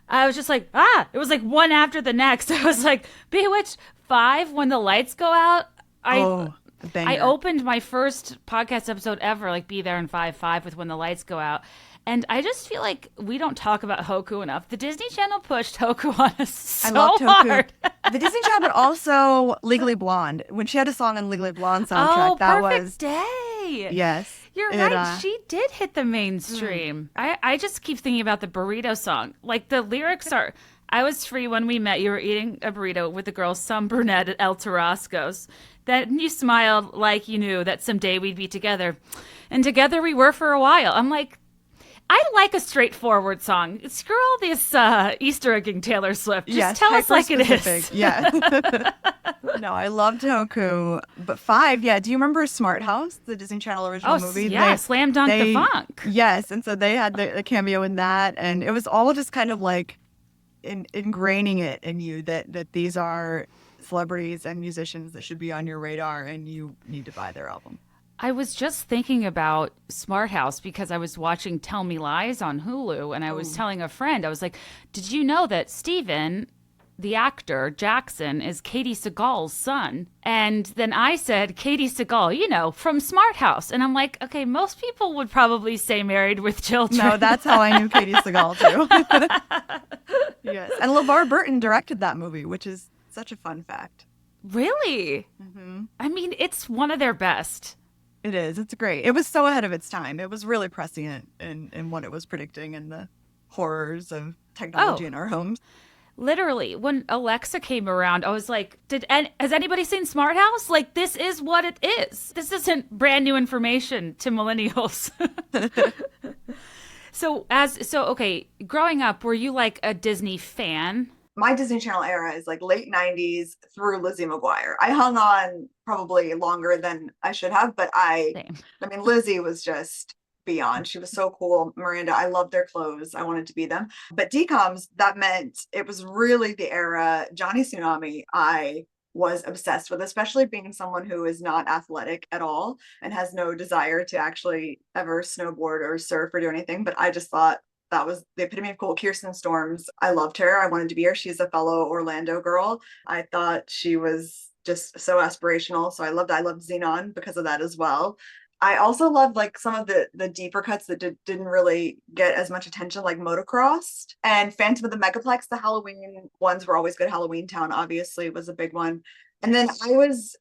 I was just like, it was like one after the next. I was like, Bewitched 5, When the Lights Go Out. I opened my first podcast episode ever, like Be There in 5 with When the Lights Go Out. And I just feel like we don't talk about Hoku enough. The Disney Channel pushed Hoku on us so I loved hard. The Disney Channel, but also Legally Blonde. When she had a song on Legally Blonde soundtrack, that Perfect was Day. Yes. You're right. She did hit the mainstream. I just keep thinking about the burrito song. Like the lyrics are, I was free when we met. You were eating a burrito with the girl, some brunette at El Tarasco's. Then you smiled like you knew that someday we'd be together. And together we were for a while. I'm like, I like a straightforward song. Screw all this Easter egging Taylor Swift. Just tell us like specific. it is. Yeah. No, I loved Hoku. But 5, yeah. Do you remember Smart House, the Disney Channel original movie? Yeah, Slam Dunk the Funk. Yes, and so they had the cameo in that, and it was all just kind of like ingraining it in you that these are celebrities and musicians that should be on your radar, and you need to buy their album. I was just thinking about Smart House because I was watching Tell Me Lies on Hulu, and I was telling a friend, I was like, did you know that Steven, the actor, Jackson, is Katie Seagal's son? And then I said, Katie Seagal, from Smart House. And I'm like, okay, most people would probably say Married with Children. No, that's how I knew Katie Seagal, too. Yes. And LeVar Burton directed that movie, which is such a fun fact. Really? Mm-hmm. I mean, it's one of their best. It is. It's great. It was so ahead of its time. It was really prescient in what it was predicting and the horrors of technology in our homes. Literally, when Alexa came around, I was like, has anybody seen Smart House? Like, this is what it is. This isn't brand new information to millennials. Okay, growing up, were you like a Disney fan? My Disney Channel era is like late 90s through Lizzie McGuire. I hung on probably longer than I should have, but I mean, Lizzie was just beyond. She was so cool. Miranda, I loved their clothes. I wanted to be them. But DCOMs, that meant it was really the era. Johnny Tsunami, I was obsessed with, especially being someone who is not athletic at all and has no desire to actually ever snowboard or surf or do anything. But I just thought that was the epitome of cool. Kirsten Storms, I loved her. I wanted to be her. She's a fellow Orlando girl. I thought she was just so aspirational. So I loved Xenon because of that as well. I also loved like some of the deeper cuts that didn't really get as much attention, like Motocross and Phantom of the Megaplex. The Halloween ones were always good. Halloween Town obviously was a big one. And then I was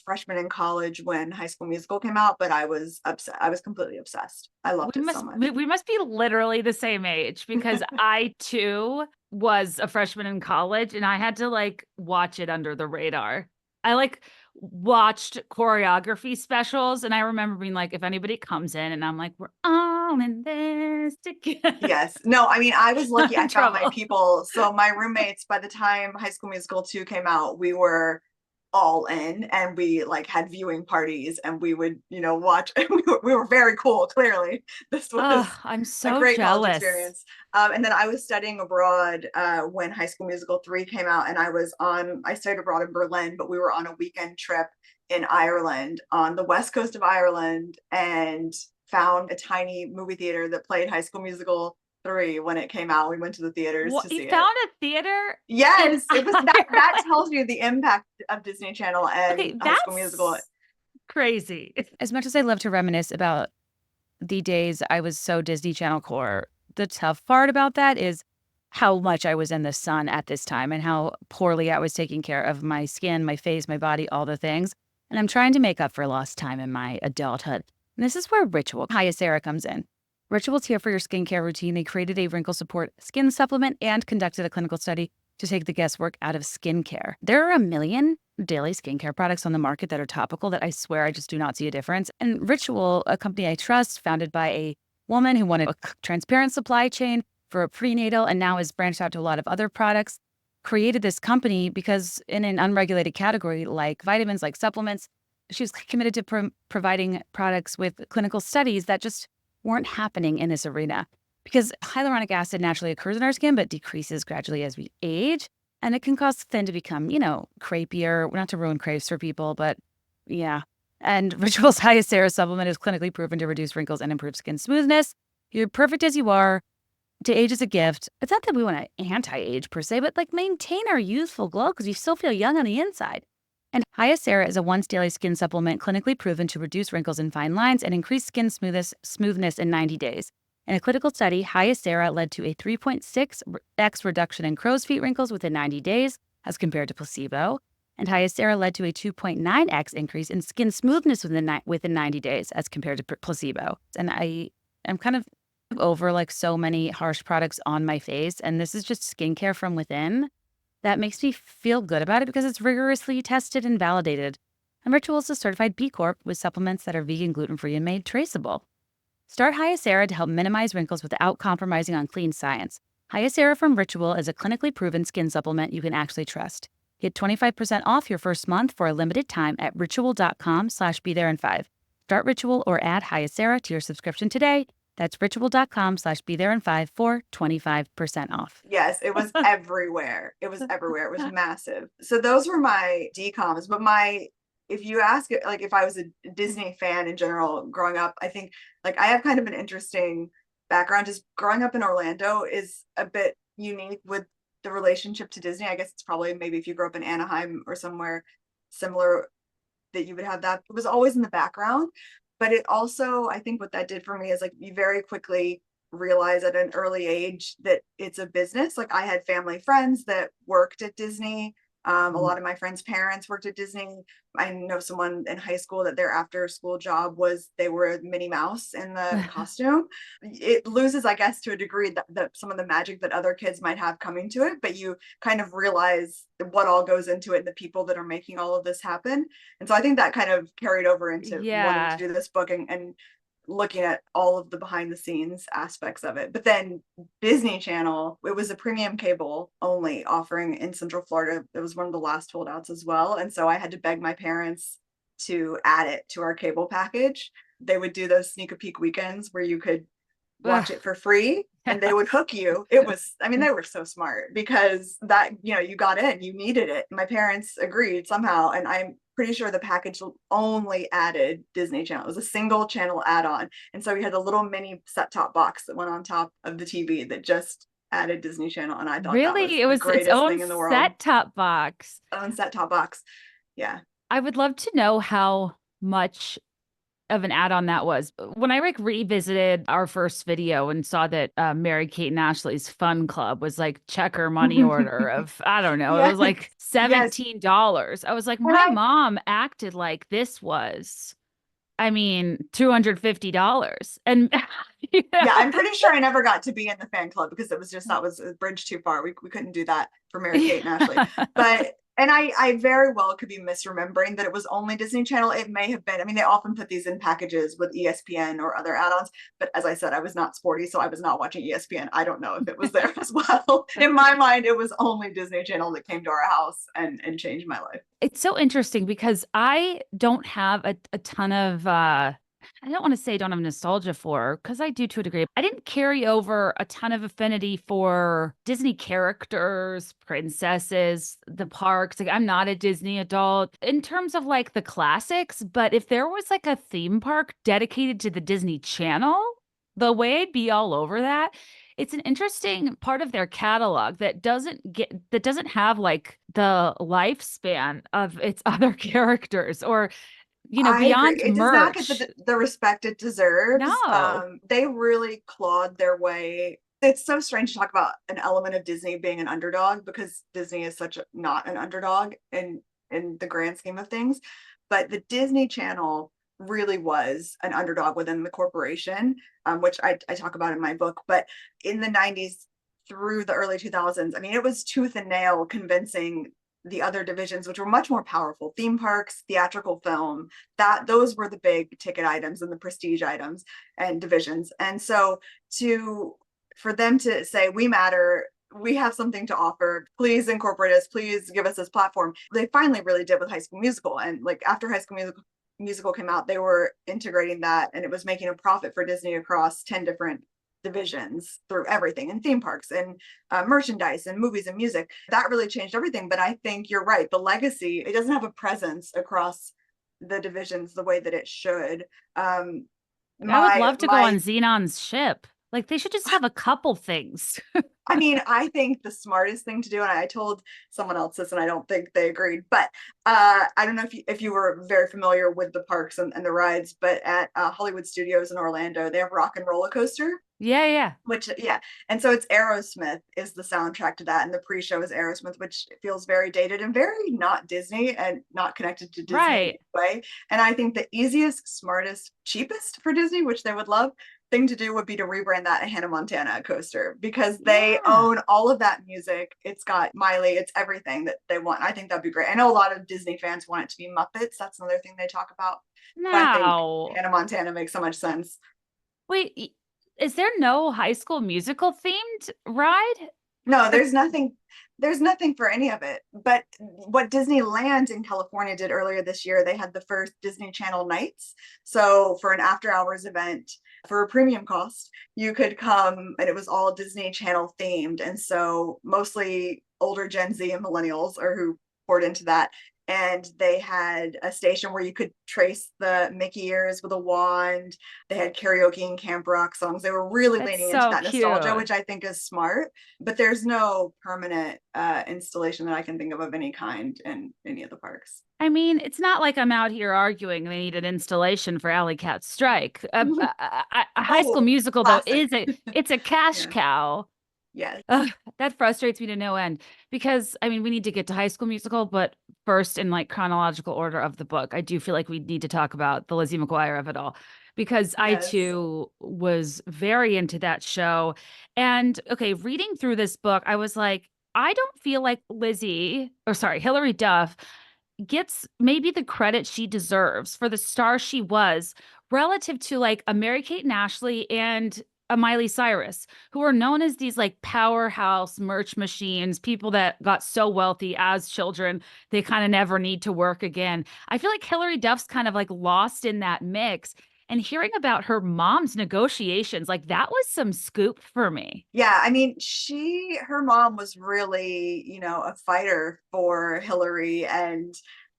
freshman in college when High School Musical came out, but I was upset. I was completely obsessed. I loved it so much. We must be literally the same age because I too was a freshman in college and I had to like watch it under the radar. I like watched choreography specials and I remember being like, if anybody comes in and I'm like, we're all in this together. Yes. No, I mean, I was lucky. I found my people. So my roommates, by the time High School Musical 2 came out, we were all in and we like had viewing parties and we would watch and we were very cool. Clearly this was I'm so a great jealous. college experience. And then I was studying abroad when High School Musical 3 came out, and I studied abroad in Berlin, but we were on a weekend trip in Ireland, on the west coast of Ireland, and found a tiny movie theater that played High School Musical 3 when it came out. We went to the theaters to see it. You found a theater? Yes, it was that tells you the impact of Disney Channel and High School Musical. Crazy. As much as I love to reminisce about the days I was so Disney Channel core, the tough part about that is how much I was in the sun at this time and how poorly I was taking care of my skin, my face, my body, all the things. And I'm trying to make up for lost time in my adulthood. And this is where Ritual Hyacera comes in. Ritual's here for your skincare routine. They created a wrinkle support skin supplement and conducted a clinical study to take the guesswork out of skincare. There are 1 million daily skincare products on the market that are topical that I swear I just do not see a difference. And Ritual, a company I trust, founded by a woman who wanted a transparent supply chain for a prenatal and now has branched out to a lot of other products, created this company because in an unregulated category like vitamins, like supplements, she was committed to providing products with clinical studies that just weren't happening in this arena. Because hyaluronic acid naturally occurs in our skin, but decreases gradually as we age. And it can cause skin to become, crepier. Not to ruin crepes for people, but yeah. And Ritual's Hyacera supplement is clinically proven to reduce wrinkles and improve skin smoothness. You're perfect as you are. to age as a gift. It's not that we want to anti-age per se, but like maintain our youthful glow because you still feel young on the inside. And Hyacera is a once daily skin supplement clinically proven to reduce wrinkles and fine lines and increase skin smoothness in 90 days. In a clinical study, Hyacera led to a 3.6x reduction in crow's feet wrinkles within 90 days as compared to placebo. And Hyacera led to a 2.9x increase in skin smoothness within 90 days as compared to placebo. And I'm kind of over like so many harsh products on my face, and this is just skincare from within that makes me feel good about it because it's rigorously tested and validated. And Ritual is a certified B Corp with supplements that are vegan, gluten-free, and made traceable. Start Hyacera to help minimize wrinkles without compromising on clean science. Hyacera from Ritual is a clinically proven skin supplement you can actually trust. Get 25% off your first month for a limited time at ritual.com/BeThereIn5. Start Ritual or add Hyacera to your subscription today. That's ritual.com/BeThereIn5 for 25% off. Yes, it was everywhere. It was everywhere. It was massive. So those were my DCOMs. But if you ask it, like if I was a Disney fan in general growing up, I think like I have kind of an interesting background. Just growing up in Orlando is a bit unique with the relationship to Disney. I guess it's probably maybe if you grew up in Anaheim or somewhere similar that you would have that. It was always in the background. But it also, I think what that did for me is like you very quickly realize at an early age that it's a business. Like I had family friends that worked at Disney. A lot of my friends' parents worked at Disney. I know someone in high school that their after school job was they were Minnie Mouse in the costume. It loses, I guess, to a degree that some of the magic that other kids might have coming to it, but you kind of realize what all goes into it and the people that are making all of this happen. And so I think that kind of carried over into wanting to do this book and looking at all of the behind the scenes aspects of it. But then Disney Channel, it was a premium cable only offering in Central Florida. It was one of the last holdouts as well. And so I had to beg my parents to add it to our cable package. They would do those sneak a peek weekends where you could watch it for free and they would hook you. It was, I mean, they were so smart because that, you got in, you needed it. My parents agreed somehow. And I'm pretty sure the package only added Disney Channel. It was a single channel add-on. And so we had a little mini set-top box that went on top of the TV that just added Disney Channel. And I thought really, it was the greatest thing in the world. Set-top box. Own set-top box. Yeah. I would love to know how much of an add-on that was. When I revisited our first video and saw that Mary Kate and Ashley's Fun Club was like checker money order of, I don't know, it was like $17. I was like, my mom acted like this was, I mean, $250. And yeah, I'm pretty sure I never got to be in the fan club because it was just, that was a bridge too far. We couldn't do that for Mary Kate and Ashley. But and I very well could be misremembering that it was only Disney Channel. It may have been. I mean, they often put these in packages with ESPN or other add-ons. But as I said, I was not sporty, so I was not watching ESPN. I don't know if it was there as well. In my mind, it was only Disney Channel that came to our house and changed my life. It's so interesting because I don't have a ton of I don't want to say I don't have nostalgia for, because I do to a degree. I didn't carry over a ton of affinity for Disney characters, princesses, the parks. Like, I'm not a Disney adult in terms of like the classics, but if there was like a theme park dedicated to the Disney Channel, the way I'd be all over that. It's an interesting part of their catalog that doesn't have like the lifespan of its other characters or beyond it merch. does not get the respect it deserves. No. They really clawed their way. It's so strange to talk about an element of Disney being an underdog because Disney is not an underdog in the grand scheme of things. But the Disney Channel really was an underdog within the corporation, which I talk about in my book. But in the 90s through the early 2000s, I mean, it was tooth and nail convincing the other divisions, which were much more powerful, theme parks, theatrical film, those were the big ticket items and the prestige items and divisions. And so for them to say, we matter, we have something to offer, please incorporate us, please give us this platform. They finally really did with High School Musical. And like after High School Musical came out, they were integrating that and it was making a profit for Disney across 10 different divisions through everything and theme parks and merchandise and movies and music. That really changed everything. But I think you're right. The legacy, it doesn't have a presence across the divisions the way that it should. I would love to go on Xenon's ship. Like they should just have a couple things. I mean, I think the smartest thing to do, and I told someone else this, and I don't think they agreed, but I don't know if you were very familiar with the parks and the rides, but at Hollywood Studios in Orlando, they have Rock and Roller Coaster, Yeah, yeah. which, yeah. And so it's Aerosmith is the soundtrack to that. And the pre-show is Aerosmith, which feels very dated and very not Disney and not connected to Disney in any Right. way. And I think the easiest, smartest, cheapest for Disney, which they would love, thing to do would be to rebrand that a Hannah Montana coaster because they Yeah. own all of that music. It's got Miley, it's everything that they want. I think that'd be great. I know a lot of Disney fans want it to be Muppets. That's another thing they talk about. But I think Now, Hannah Montana makes so much sense. wait, is there no High School Musical themed ride? No, That's there's nothing for any of it. But what Disneyland in California did earlier this year, they had the first Disney Channel nights. So for an after hours event for a premium cost, you could come and it was all Disney Channel themed. And so mostly older Gen Z and millennials are who poured into that. And they had a station where you could trace the Mickey ears with a wand. They had karaoke and Camp Rock songs. They were really leaning into so that nostalgia, cute. which I think is smart. But there's no permanent installation that I can think of any kind in any of the parks. I mean, it's not like I'm out here arguing they need an installation for Alley Cat Strike. A High School Oh, Musical though classic. it's a cash Yeah. cow. Yes. Ugh, that frustrates me to no end because I mean we need to get to High School Musical, but first in like chronological order of the book, I do feel like we need to talk about the Lizzie McGuire of it all because I Yes. too was very into that show. And okay, reading through this book, I was like, I don't feel like Hilary Duff gets maybe the credit she deserves for the star she was relative to like a Mary-Kate and Ashley and a Miley Cyrus, who are known as these like powerhouse merch machines, people that got so wealthy as children, they kind of never need to work again. I feel like Hilary Duff's kind of like lost in that mix. And hearing about her mom's negotiations, like that was some scoop for me. Yeah, I mean, her mom was really, a fighter for Hillary and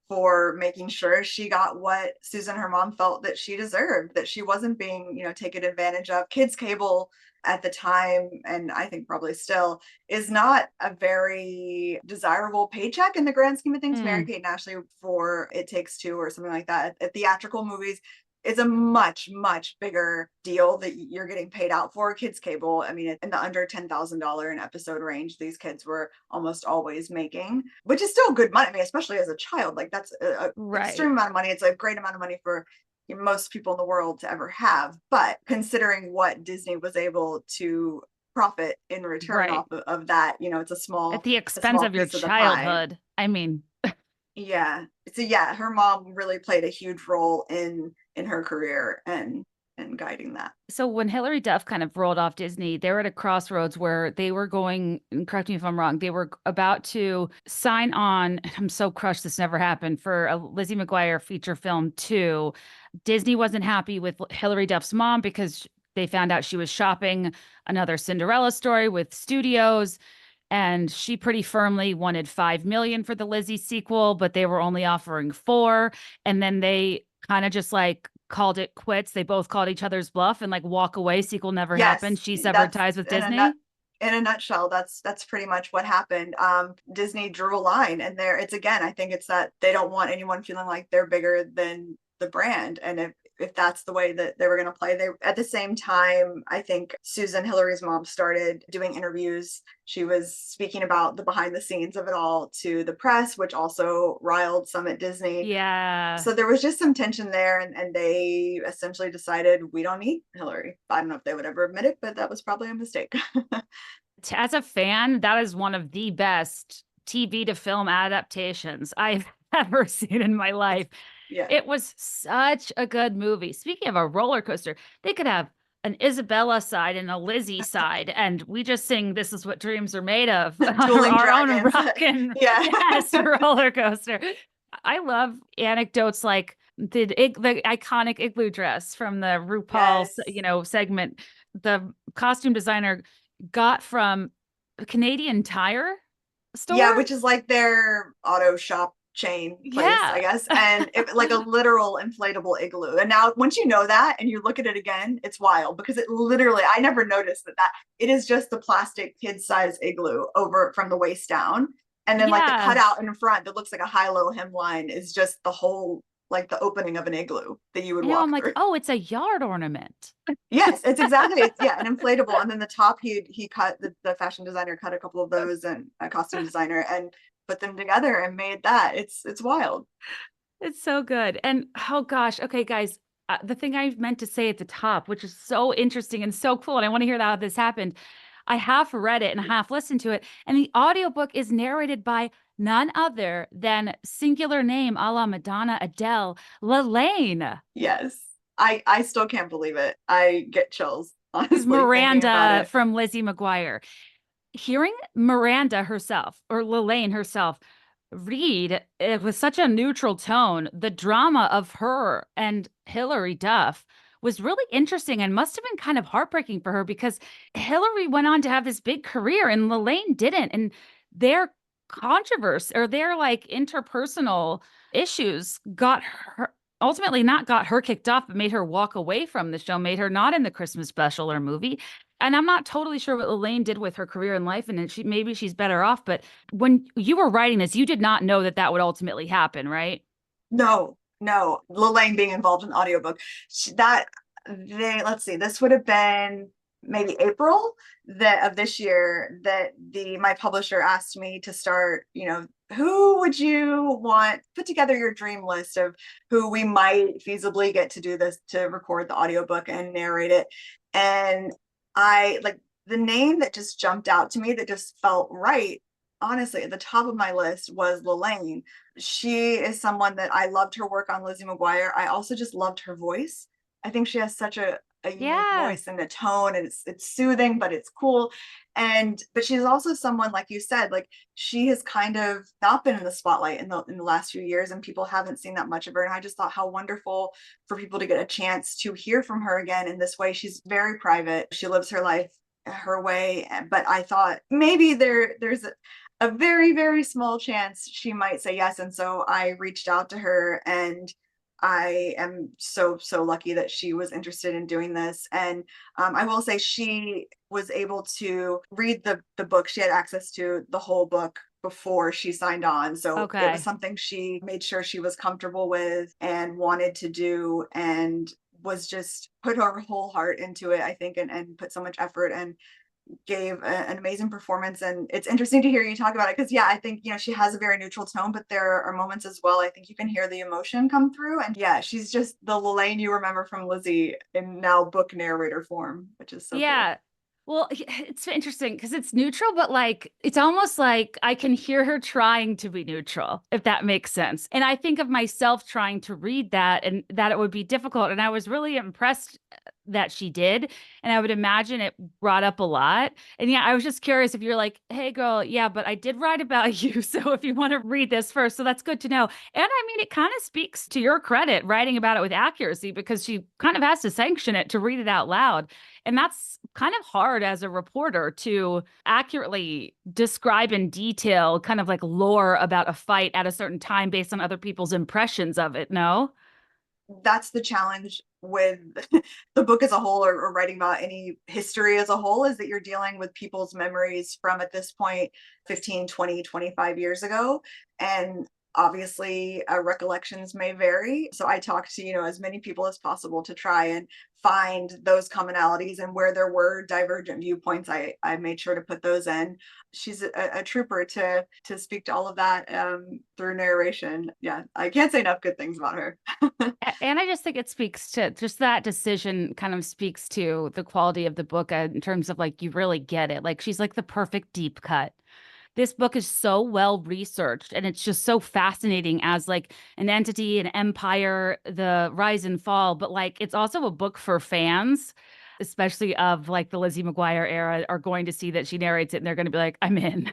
for making sure she got what Susan, her mom, felt that she deserved, that she wasn't being, taken advantage of. Kids cable at the time, and I think probably still, is not a very desirable paycheck in the grand scheme of things. Mary Mm, Kate and Ashley for It Takes Two or something like that, at theatrical movies, it's a much, much bigger deal that you're getting paid out for. Kids cable, I mean, in the under $10,000 an episode range, these kids were almost always making, which is still good money. I mean, especially as a child, like that's a right, extreme amount of money. It's a great amount of money for most people in the world to ever have. But considering what Disney was able to profit in return right. off of that, it's At the a expense small of your piece of the pie. childhood. I mean, Yeah. So yeah, her mom really played a huge role in her career and guiding that. so when Hilary Duff kind of rolled off Disney, they were at a crossroads where they were going, and correct me if I'm wrong, they were about to sign on. I'm so crushed this never happened for a Lizzie McGuire feature film too. Disney wasn't happy with Hilary Duff's mom because they found out she was shopping another Cinderella story with studios. And she pretty firmly wanted 5 million for the Lizzie sequel, but they were only offering 4. And then they kind of just like called it quits. They both called each other's bluff and like walk away. Sequel never happened. Yes, She severed that's ties with Disney. in a nutshell, that's pretty much what happened. Disney drew a line, and there it's again, I think it's that they don't want anyone feeling like they're bigger than the brand. And if that's the way that they were going to play, they at the same time, I think Susan, Hillary's mom, started doing interviews. She was speaking about the behind the scenes of it all to the press, which also riled some at Disney. Yeah. So there was just some tension there, and they essentially decided we don't need Hillary. I don't know if they would ever admit it, but that was probably a mistake. As a fan, that is one of the best TV to film adaptations I've ever seen in my life. Yeah. It was such a good movie. Speaking of a roller coaster, they could have an Isabella side and a Lizzie side, and we just sing "This Is What Dreams Are Made Of" Dueling our own dragons. rockin' Yeah. yes roller coaster. I love anecdotes like the iconic igloo dress from the RuPaul, Yes. segment. The costume designer got from a Canadian Tire Yeah, store. which is like their auto shop chain place, I Yeah. guess, and it, like a literal inflatable igloo. And now, once you know that and you look at it again, it's wild because it literally, I never noticed that it is just the plastic kid-size igloo over from the waist down. And then like the Yeah. cutout in front that looks like a high-low hemline is just the whole, like the opening of an igloo that you would I know. I'm walk like, through. oh, it's a yard ornament. Yes, it's exactly, it's yeah, an inflatable. And then the top, he cut the fashion designer cut a couple of those, and a costume designer, and put them together and made that. It's wild. It's so good. And oh gosh, okay, guys, the thing I meant to say at the top, which is so interesting and so cool, and I want to hear how this happened. I half read it and half listened to it, and the audiobook is narrated by none other than singular name a la Madonna Adele, LaLaine. Yes. I still can't believe it. I get chills, Is honestly, thinking about Miranda it. from Lizzie McGuire. Hearing Miranda herself or LaLaine herself read it with such a neutral tone, the drama of her and Hilary Duff was really interesting and must have been kind of heartbreaking for her because Hilary went on to have this big career and LaLaine didn't. And their controversy or their like interpersonal issues got her ultimately not got her kicked off, but made her walk away from the show, made her not in the Christmas special or movie. And I'm not totally sure what Elaine did with her career in life, and maybe she's better off. But when you were writing this, you did not know that that would ultimately happen, right? No, no. Lelaine being involved in the audiobook. That they let's see, this would have been maybe April that of this year that the my publisher asked me to start, who would you want, put together your dream list of who we might feasibly get to do this, to record the audiobook and narrate it. And I like the name that just jumped out to me that just felt right, honestly, at the top of my list was Lelaine. She is someone that I loved her work on Lizzie McGuire. I also just loved her voice. I think she has such a unique Yeah. voice and a tone, and it's soothing, but it's cool. And but she's also someone, like you said, like she has kind of not been in the spotlight in the last few years, and people haven't seen that much of her. And I just thought how wonderful for people to get a chance to hear from her again in this way. She's very private. She lives her life her way, but I thought maybe there's a very, very small chance she might say yes. And so I reached out to her, and I am so, so lucky that she was interested in doing this. And I will say she was able to read the book. She had access to the whole book before she signed on. So it was Okay. something she made sure she was comfortable with and wanted to do, and was just put her whole heart into it, I think, and put so much effort, and gave an amazing performance. And it's interesting to hear you talk about it because yeah, I think she has a very neutral tone, but there are moments as well, I think you can hear the emotion come through. And yeah, she's just the Lelaine you remember from Lizzie in now book narrator form, which is so cool. Yeah. Well, it's interesting because it's neutral, but like it's almost like I can hear her trying to be neutral, if that makes sense. And I think of myself trying to read that and that it would be difficult. And I was really impressed that she did. And I would imagine it brought up a lot. And yeah, I was just curious if you're like, hey, girl, yeah, but I did write about you. So if you want to read this first, so that's good to know. And I mean, it kind of speaks to your credit writing about it with accuracy because she kind of has to sanction it to read it out loud. And that's kind of hard as a reporter to accurately describe in detail, kind of like lore about a fight at a certain time based on other people's impressions of it. No? That's the challenge with the book as a whole, or writing about any history as a whole, is that you're dealing with people's memories from, at this point, 15, 20, 25 years ago. And obviously recollections may vary, so I talk to as many people as possible to try and find those commonalities, and where there were divergent viewpoints, I made sure to put those in. She's a trooper to speak to all of that through narration. Yeah, I can't say enough good things about her. And I just think it speaks to just that decision kind of speaks to the quality of the book in terms of like you really get it. Like she's like the perfect deep cut. This book is so well researched and it's just so fascinating as like an entity, an empire, the rise and fall, but like it's also a book for fans. especially of like the Lizzie McGuire era, are going to see that she narrates it and they're going to be like, I'm in.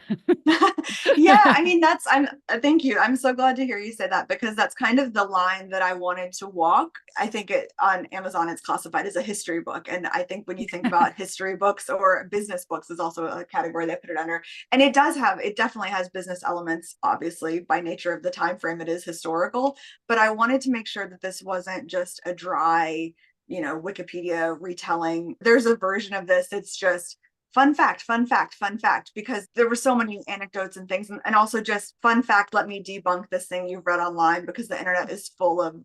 Yeah, I mean I'm thank you. I'm so glad to hear you say that because that's kind of the line that I wanted to walk. I think it on Amazon it's classified as a history book, and I think when you think about history books or business books is also a category they put it under. And it definitely has business elements, obviously by nature of the time frame it is historical, but I wanted to make sure that this wasn't just a dry, Wikipedia retelling. There's a version of this it's just fun fact, fun fact, fun fact, because there were so many anecdotes and things. And also just fun fact, let me debunk this thing you've read online because the internet is full of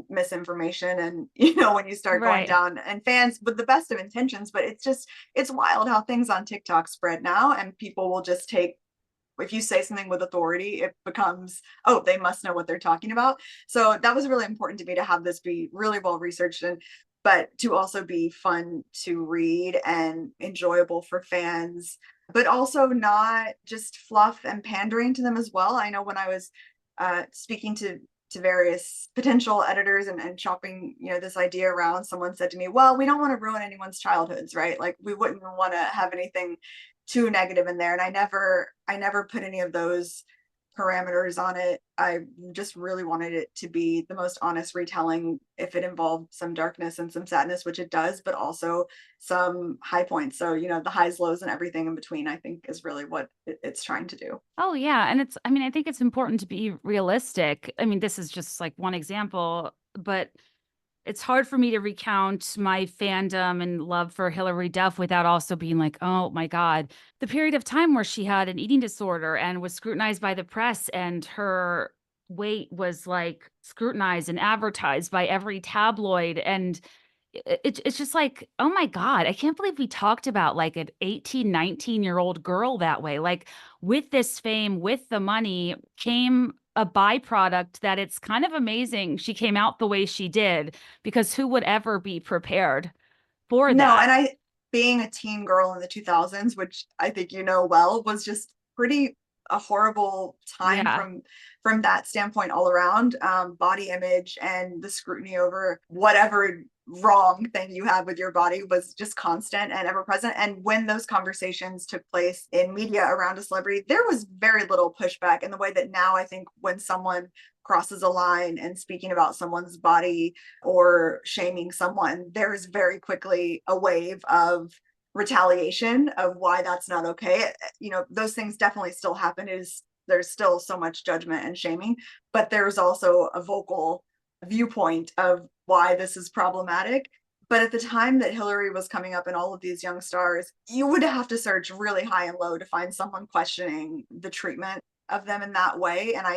misinformation. And, when you start going Right. down and fans with the best of intentions, but it's wild how things on TikTok spread now and people will just take, if you say something with authority, it becomes, oh, they must know what they're talking about. So that was really important to me to have this be really well researched and but to also be fun to read and enjoyable for fans, but also not just fluff and pandering to them as well. I know when I was speaking to various potential editors and shopping, this idea around, someone said to me, well, we don't want to ruin anyone's childhoods, right? Like we wouldn't want to have anything too negative in there. And I never put any of those parameters on it. I just really wanted it to be the most honest retelling if it involved some darkness and some sadness, which it does, but also some high points. So, the highs, lows, and everything in between, I think is really what it's trying to do. Oh, yeah. And I mean, I think it's important to be realistic. I mean, this is just like one example, but it's hard for me to recount my fandom and love for Hilary Duff without also being like, oh my God, the period of time where she had an eating disorder and was scrutinized by the press and her weight was like scrutinized and advertised by every tabloid. And it's just like, oh my God, I can't believe we talked about like an 18, 19-year-old girl that way. Like with this fame, with the money came a byproduct that it's kind of amazing she came out the way she did, because who would ever be prepared for No, that? and being a teen girl in the 2000s, which I think well, was just pretty a horrible time Yeah. from that standpoint all around. Body image and the scrutiny over whatever wrong thing you have with your body was just constant and ever present. And when those conversations took place in media around a celebrity, there was very little pushback in the way that now I think when someone crosses a line and speaking about someone's body or shaming someone, there's very quickly a wave of retaliation of why that's not okay. Those things definitely still happen. There's still so much judgment and shaming, but there's also a vocal viewpoint of why this is problematic. But at the time that Hilary was coming up and all of these young stars, you would have to search really high and low to find someone questioning the treatment of them in that way. And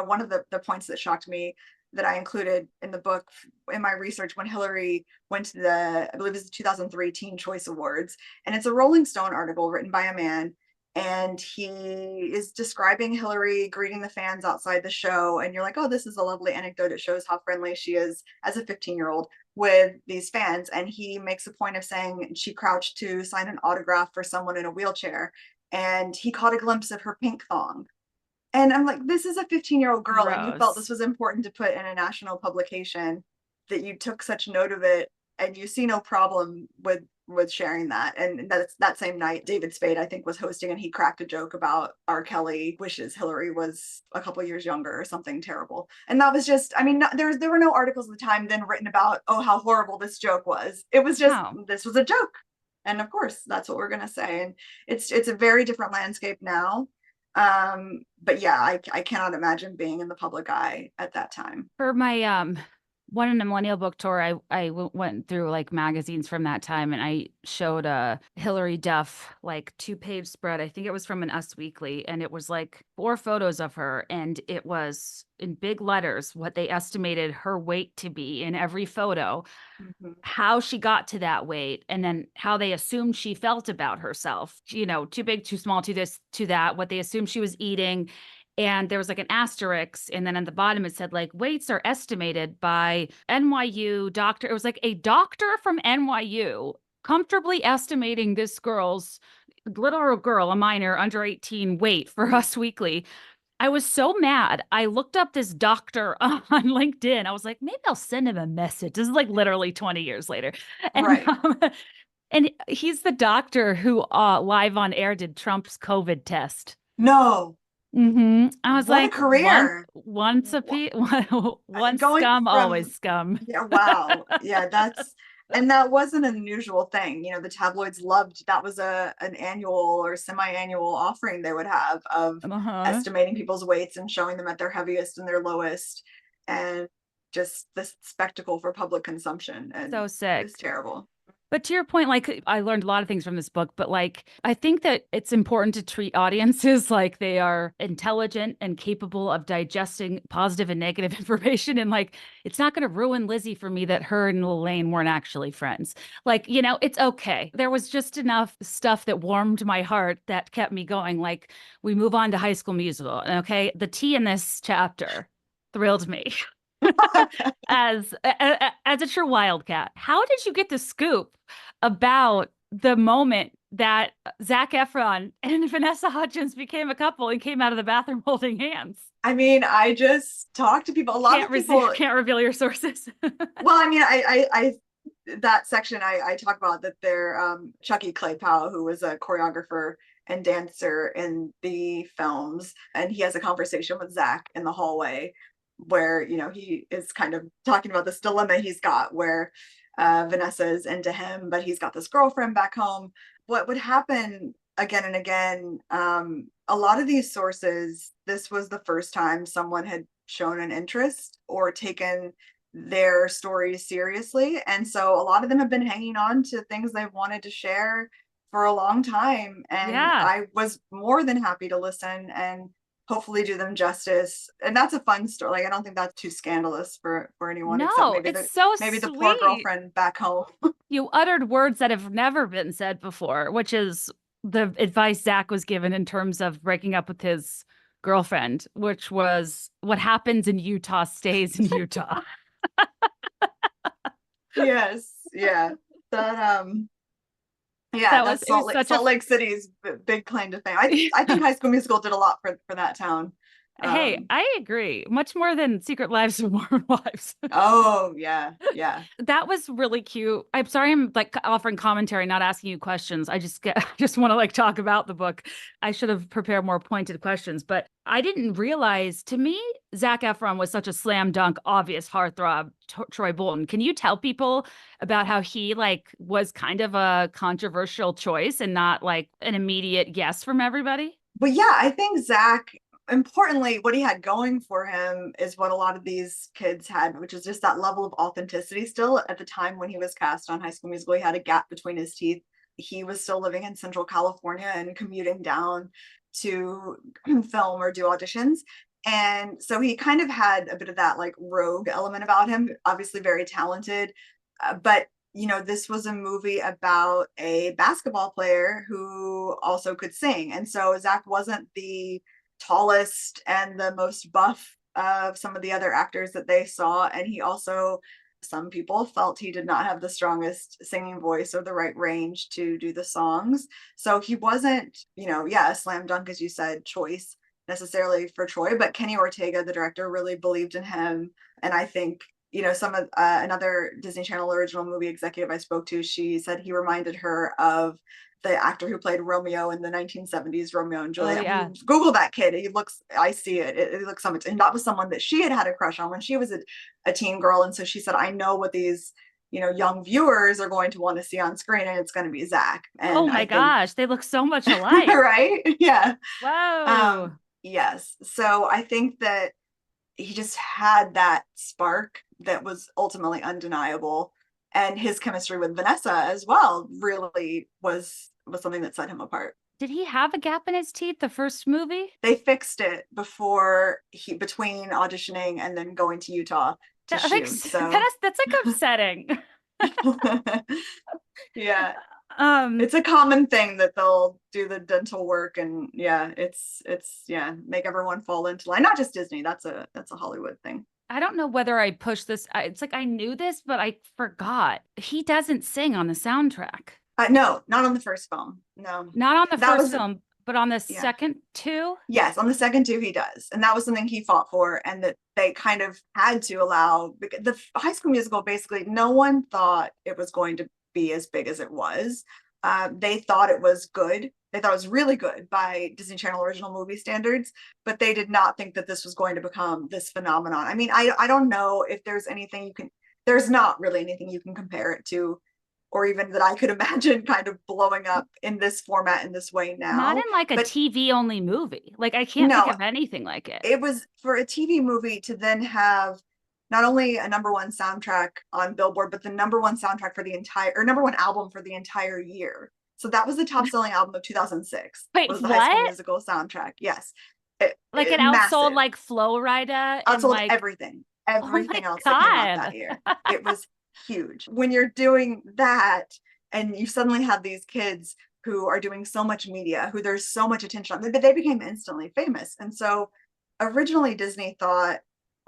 one of the points that shocked me that I included in the book in my research when Hilary went to I believe it's the 2003 Teen Choice Awards, and it's a Rolling Stone article written by a man, and he is describing Hilary greeting the fans outside the show, and you're like, oh, this is a lovely anecdote. It shows how friendly she is as a 15-year-old with these fans. And he makes a point of saying she crouched to sign an autograph for someone in a wheelchair, and he caught a glimpse of her pink thong. And I'm like, this is a 15-year-old girl, and you felt this Gross. was important to put in a national publication, that you took such note of it, and you see no problem with sharing that. And that's that same night, David Spade, I think, was hosting, and he cracked a joke about R. Kelly wishes Hilary was a couple years younger or something terrible. And that was just, I mean, there were no articles at the time then written about, oh, how horrible this joke was. It was just, No. this was a joke. And of course, that's what we're gonna say. And it's a very different landscape now. But yeah, I cannot imagine being in the public eye at that time. For my one in a millennial book tour, went through like magazines from that time, and I showed a Hilary Duff like 2-page spread. I think it was from an Us Weekly, and it was like 4 photos of her, and it was in big letters what they estimated her weight to be in every photo, Mhm. how she got to that weight, and then how they assumed she felt about herself. Too big, too small, too this, too that, what they assumed she was eating. And there was like an asterisk, and then at the bottom it said like weights are estimated by NYU doctor. It was like a doctor from NYU comfortably estimating this girl's little girl, a minor under 18, weight for Mhm. Us Weekly. I was so mad. I looked up this doctor on LinkedIn. I was like, maybe I'll send him a message. This is like literally 20 years later. And Right. And he's the doctor who live on air did Trump's COVID test. No, I was what a like, career. once Wha- once Going scum, always from, scum. yeah, wow. Yeah, and that wasn't an unusual thing. The tabloids loved that was an annual or semi-annual offering they would have of Uh-huh. estimating people's weights and showing them at their heaviest and their lowest, and just this spectacle for public consumption. And So it's sick. terrible. But to your point, like I learned a lot of things from this book, but like I think that it's important to treat audiences like they are intelligent and capable of digesting positive and negative information. And like it's not going to ruin Lizzie for me that her and LaLaine weren't actually friends. Like, it's okay. There was just enough stuff that warmed my heart that kept me going. Like we move on to High School Musical. And okay, the tea in this chapter thrilled me. As a true wildcat, how did you get the scoop about the moment that Zac Efron and Vanessa Hudgens became a couple and came out of the bathroom holding hands? I mean, I just talk to people. A lot of people. Can't reveal your sources. Well, I mean, I that section I talk about that they're Chucky Claypool, who was a choreographer and dancer in the films, and he has a conversation with Zach in the hallway where he is kind of talking about this dilemma he's got where Vanessa is into him, but he's got this girlfriend back home. What would happen again and again, a lot of these sources, this was the first time someone had shown an interest or taken their stories seriously. And so a lot of them have been hanging on to things they've wanted to share for a long time. And Yeah. I was more than happy to listen and hopefully do them justice. And that's a fun story. Like, I don't think that's too scandalous for anyone, except No, it's so maybe the poor sweet. girlfriend back home. You uttered words that have never been said before, which is the advice Zach was given in terms of breaking up with his girlfriend, which was what happens in Utah stays in Utah. Yes, yeah. That yeah, That was that's it was such a Salt Lake City's big claim to fame. I think High School Musical did a lot for that town. Hey, I agree. Much more than Secret Lives of Mormon Wives. Oh yeah, yeah. That was really cute. I'm sorry I'm like offering commentary, not asking you questions. I just want to like talk about the book. I should have prepared more pointed questions, but I didn't realize to me Zac Efron was such a slam dunk, obvious heartthrob, Troy Bolton. Can you tell people about how he like was kind of a controversial choice and not like an immediate yes from everybody? But yeah, I think Zach, importantly, what he had going for him is what a lot of these kids had, which is just that level of authenticity. Still, at the time when he was cast on High School Musical, he had a gap between his teeth. He was still living in Central California and commuting down to film or do auditions. And so he kind of had a bit of that like rogue element about him, obviously very talented. But this was a movie about a basketball player who also could sing. And so Zach wasn't the tallest and the most buff of some of the other actors that they saw. And he also, some people felt he did not have the strongest singing voice or the right range to do the songs. So he wasn't, a slam dunk, as you said, choice necessarily for Troy, but Kenny Ortega, the director, really believed in him. And I think some of another Disney Channel original movie executive I spoke to, she said he reminded her of the actor who played Romeo in the 1970s, Romeo and Oh Juliet. yeah. Google that kid. I see it. It looks so much. And that was someone that she had a crush on when she was a teen girl. And so she said, I know what these, young viewers are going to want to see on screen, and it's going to be Zach. And Oh my I think, gosh, they look so much alike. right? Yeah. Whoa. Yes. So I think that he just had that spark that was ultimately undeniable. And his chemistry with Vanessa as well really was something that set him apart. Did he have a gap in his teeth the first movie? They fixed it between auditioning and then going to Utah to shoot. So That's like upsetting. yeah. It's a common thing that they'll do the dental work, and it's make everyone fall into line. Not just Disney. That's a Hollywood thing. I don't know whether I pushed this. It's like I knew this, but I forgot. He doesn't sing on the soundtrack. No, not on the first film. No, not on the first film, but on the second two. Yes, on the second two he does, and that was something he fought for, and that they kind of had to allow. The High School Musical, basically, no one thought it was going to be as big as it was. They thought it was good. They thought it was really good by Disney Channel original movie standards, but they did not think that this was going to become this phenomenon. I mean, I don't know if there's anything you can, there's not really anything you can compare it to, or even that I could imagine kind of blowing up in this format in this way Not now. in like a But TV only movie. Like I can't think no, of anything like it. it was for a TV movie to then have not only a #1 soundtrack on Billboard, but the #1 soundtrack for the entire, or #1 album for the entire year. So that was the top selling album of 2006, Wait, was the High School what? Musical soundtrack. Yes. Like it outsold Massive. like Flo Rida and Outsold like, everything, oh my everything else that came out that God. year. It was huge. When you're doing that and you suddenly have these kids who are doing so much media, who there's so much attention on, they became instantly famous. And so originally Disney thought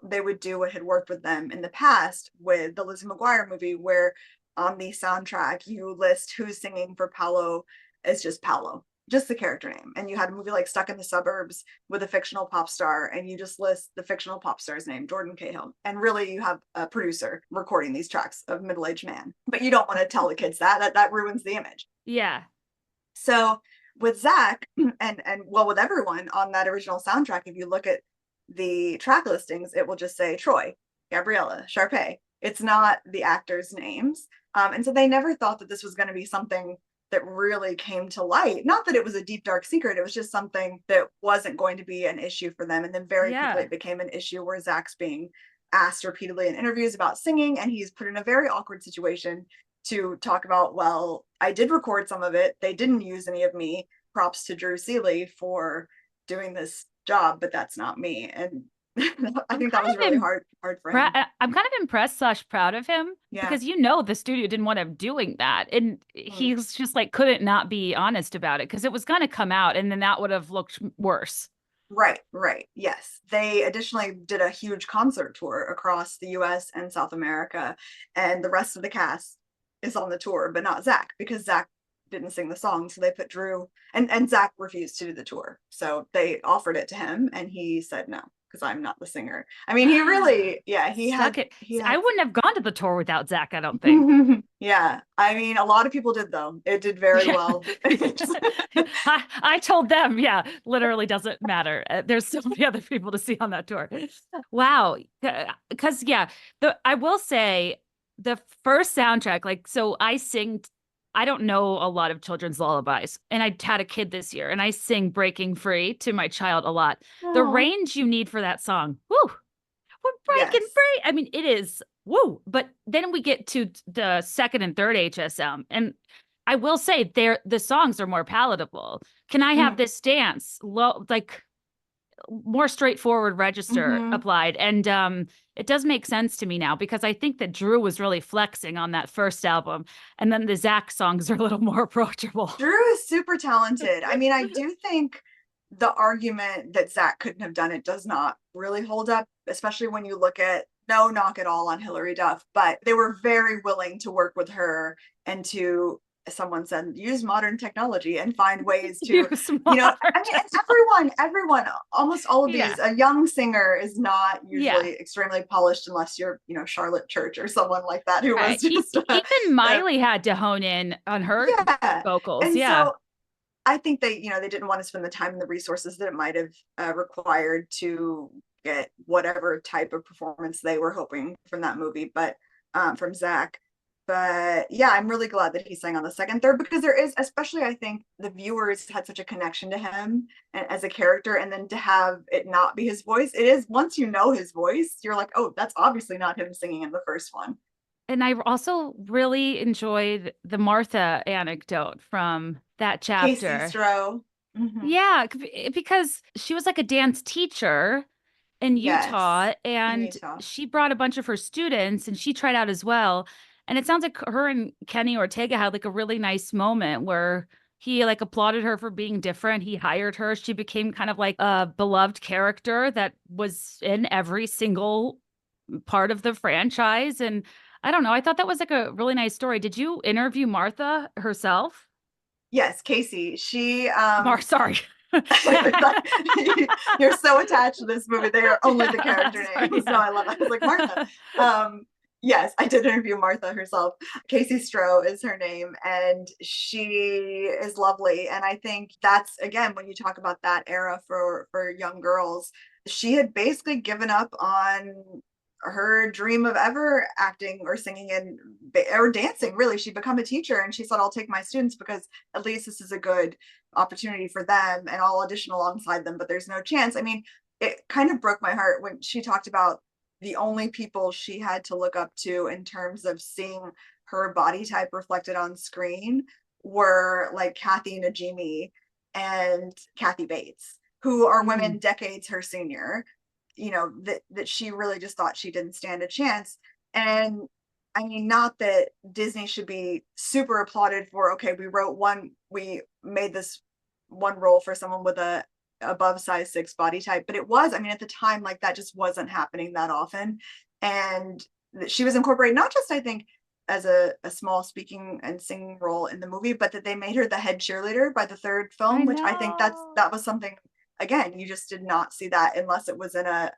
they would do what had worked with them in the past with the Lizzie McGuire movie, where on the soundtrack you list who's singing for Paolo as just Paolo, just the character name. And you had a movie like Stuck in the Suburbs with a fictional pop star, and you just list the fictional pop star's name, Jordan Cahill. And really you have a producer recording these tracks of middle-aged man. But you don't want to tell the kids that ruins the image. Yeah. So with Zach and well, with everyone on that original soundtrack, if you look at the track listings, it will just say Troy, Gabriella, Sharpay. It's not the actors' names. And so they never thought that this was going to be something that really came to light. Not that it was a deep, dark secret. It was just something that wasn't going to be an issue for them. And then very quickly it became an issue where Zach's being asked repeatedly in interviews about singing, and he's put in a very awkward situation to talk about, well, I did record some of it. They didn't use any of me. Props to Drew Seeley for doing this job, but that's not me. And I think that was really hard for him. I'm kind of impressed / proud of him because the studio didn't want him doing that. And he's just like couldn't not be honest about it because it was going to come out and then that would have looked worse. Right. Yes. They additionally did a huge concert tour across the US and South America, and the rest of the cast is on the tour, but not Zach, because Zach didn't sing the song. So they put Drew, and Zach refused to do the tour. So they offered it to him and he said no, because I'm not the singer. I mean, he really, I wouldn't have gone to the tour without Zach, I don't think. Yeah. I mean, a lot of people did though. It did very well. I told them, literally doesn't matter. There's so many other people to see on that tour. Wow. Because I will say the first soundtrack, like, so I don't know a lot of children's lullabies, and I had a kid this year and I sing Breaking Free to my child a lot. The range you need for that song. Woo. We're breaking free. I mean, it is woo. But then we get to the second and third HSM, and I will say the songs are more palatable. Can I have this dance? Like more straightforward register applied. And it does make sense to me now because I think that Drew was really flexing on that first album. And then the Zach songs are a little more approachable. Drew is super talented. I mean, I do think the argument that Zach couldn't have done it does not really hold up, especially when you look at, no knock at all on Hilary Duff, but they were very willing to work with her and to, as someone said, use modern technology and find ways to, I mean, everyone, almost all of these, a young singer is not usually extremely polished unless you're, Charlotte Church or someone like that who was just, even Miley had to hone in on her vocals. And so I think they didn't want to spend the time and the resources that it might have required to get whatever type of performance they were hoping from that movie, but from Zach. But I'm really glad that he sang on the second, third, because there is, especially I think the viewers had such a connection to him as a character, and then to have it not be his voice, it is, once you know his voice, you're like, oh, that's obviously not him singing in the first one. And I also really enjoyed the Martha anecdote from that chapter. Casey Stroh. Yeah, because she was like a dance teacher in Utah, and she brought a bunch of her students and she tried out as well. And it sounds like her and Kenny Ortega had like a really nice moment where he like applauded her for being different. He hired her. She became kind of like a beloved character that was in every single part of the franchise. And I don't know, I thought that was like a really nice story. Did you interview Martha herself? Yes, Casey. She sorry. You're so attached to this movie. They are only the character names. So I love it. I was like, Martha. Yes, I did interview Martha herself. Casey Stroh is her name, and she is lovely. And I think that's, again, when you talk about that era for young girls, she had basically given up on her dream of ever acting or singing and or dancing. Really, she'd become a teacher, and she said, "I'll take my students because at least this is a good opportunity for them, and I'll audition alongside them." But there's no chance. I mean, it kind of broke my heart when she talked about the only people she had to look up to in terms of seeing her body type reflected on screen were like Kathy Najimy and Kathy Bates, who are Mm. women decades her senior, that she really just thought she didn't stand a chance. And I mean, not that Disney should be super applauded for, okay, we made this one role for someone with a above size 6 body type, but it was, I mean, at the time, like that just wasn't happening that often. And she was incorporated not just, I think, as a small speaking and singing role in the movie, but that they made her the head cheerleader by the third I film, which I think know. that was something, again, you just did not see that unless it was in a,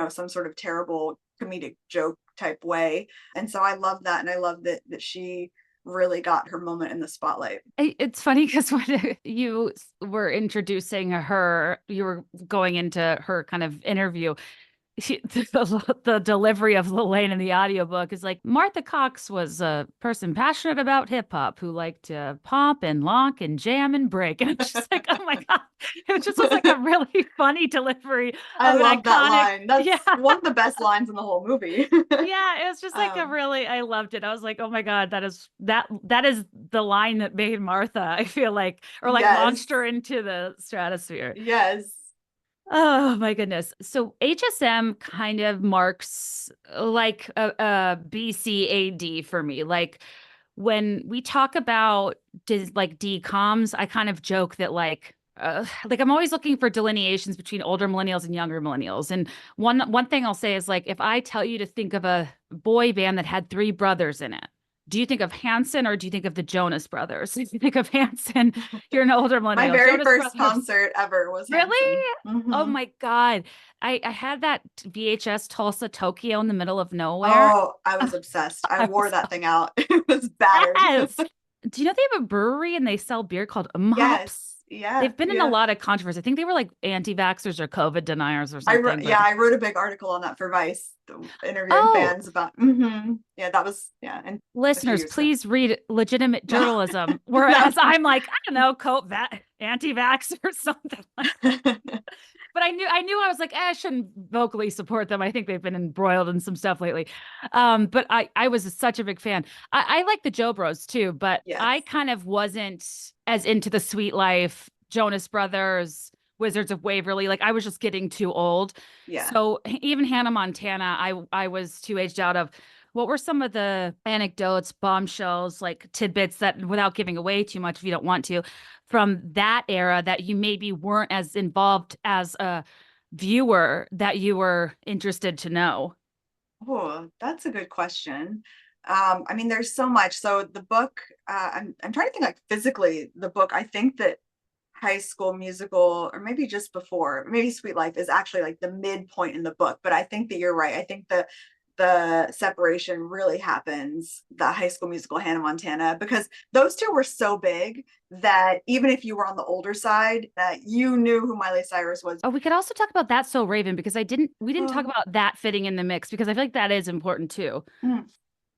some sort of terrible comedic joke type way. And so I love that, and I love that she really got her moment in the spotlight. It's funny because when you were introducing her, you were going into her kind of interview. The delivery of LaLaine in the audiobook is like Martha Cox was a person passionate about hip hop who liked to pop and lock and jam and break. And it's just like, oh my God. It just was like a really funny delivery I of an love that iconic. line. That's Yeah. one of the best lines in the whole movie. Yeah, it was just like a um, really, I loved it. I was like, oh my God, that is the line that made Martha, I feel like, or like yes, launched her into the stratosphere. yes. Oh my goodness. So HSM kind of marks like a BCAD for me. Like when we talk about like DCOMs, I kind of joke that like I'm always looking for delineations between older millennials and younger millennials. And one thing I'll say is like if I tell you to think of a boy band that had three brothers in it, do you think of Hanson or do you think of the Jonas Brothers? If you think of Hanson, you're an older My millennial. very Jonas first Brothers. concert ever was Hanson. Really? Oh Hmm. my God. I had that VHS Tulsa, Tokyo in the middle of nowhere. Oh, I was obsessed. I I wore was that thing out. It was battered. yes. Do you know they have a brewery and they sell beer called Hops? Yes. Yeah. They've been in a Yeah. lot of controversy. I think they were like anti-vaxxers or COVID deniers or something, but Yeah, I wrote a big article on that for Vice, interviewing oh, fans about. Yeah, that was, yeah, and a few listeners, years ago. please read legitimate No, journalism. no. Whereas I'm like, I don't know, anti-vax or something like but I knew I was like, I shouldn't vocally support them. I think they've been embroiled in some stuff lately. But I was such a big fan. I like the Joe Bros too, but Yes. I kind of wasn't as into the Sweet Life, Jonas Brothers, Wizards of Waverly. Like I was just getting too old. Yeah. So even Hannah Montana, I was too aged out of. What were some of the anecdotes, bombshells, like tidbits that, without giving away too much if you don't want to, from that era that you maybe weren't as involved as a viewer that you were interested to know? Oh, that's a good question. I mean, there's so much. So the book, I'm trying to think like physically the book. I think that High School Musical, or maybe just before, maybe Sweet Life is actually like the midpoint in the book. But I think that you're right. I think the separation really happens the High School Musical Hannah Montana, because those two were so big that even if you were on the older side, that you knew who Miley Cyrus was. Oh, we could also talk about That's So Raven because we didn't talk Oh, about that fitting in the mix because I feel like that is important too. mm,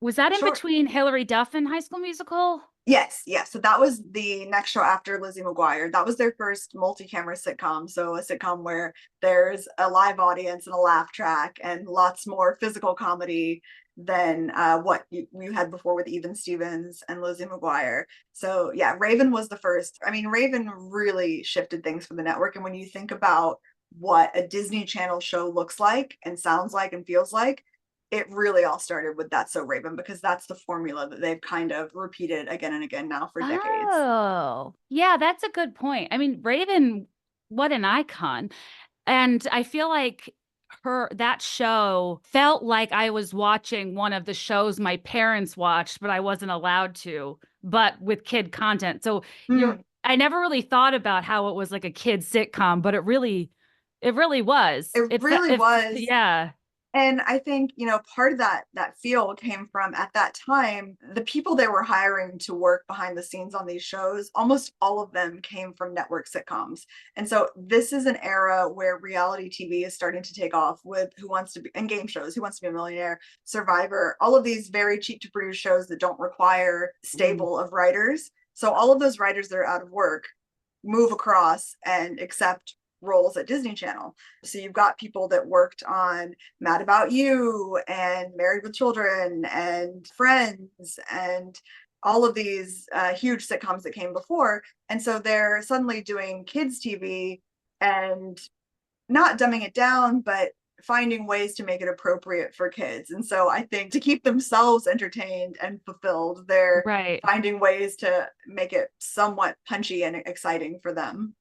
Was that in sure. between Hilary Duff and High School Musical? Yes, yes. So that was the next show after Lizzie McGuire. That was their first multi-camera sitcom. So a sitcom where there's a live audience and a laugh track and lots more physical comedy than what you had before with Even Stevens and Lizzie McGuire. So yeah, Raven was the first. I mean, Raven really shifted things for the network. And when you think about what a Disney Channel show looks like and sounds like and feels like, it really all started with That's So Raven, because that's the formula that they've kind of repeated again and again now for decades. Oh, yeah, that's a good point. I mean, Raven, what an icon. And I feel like that show felt like I was watching one of the shows my parents watched, but I wasn't allowed to, but with kid content. So Mm, I never really thought about how it was like a kid sitcom, but it really was. it really was. Yeah. And I think, part of that feel came from, at that time, the people they were hiring to work behind the scenes on these shows, almost all of them came from network sitcoms. And so this is an era where reality TV is starting to take off with Who Wants to Be, and game shows, Who Wants to Be a Millionaire, Survivor, all of these very cheap to produce shows that don't require stable of writers. So all of those writers that are out of work move across and accept roles at Disney Channel. So you've got people that worked on Mad About You and Married with Children and Friends and all of these huge sitcoms that came before. And so they're suddenly doing kids TV and not dumbing it down, but finding ways to make it appropriate for kids. And so I think to keep themselves entertained and fulfilled, they're Right. finding ways to make it somewhat punchy and exciting for them.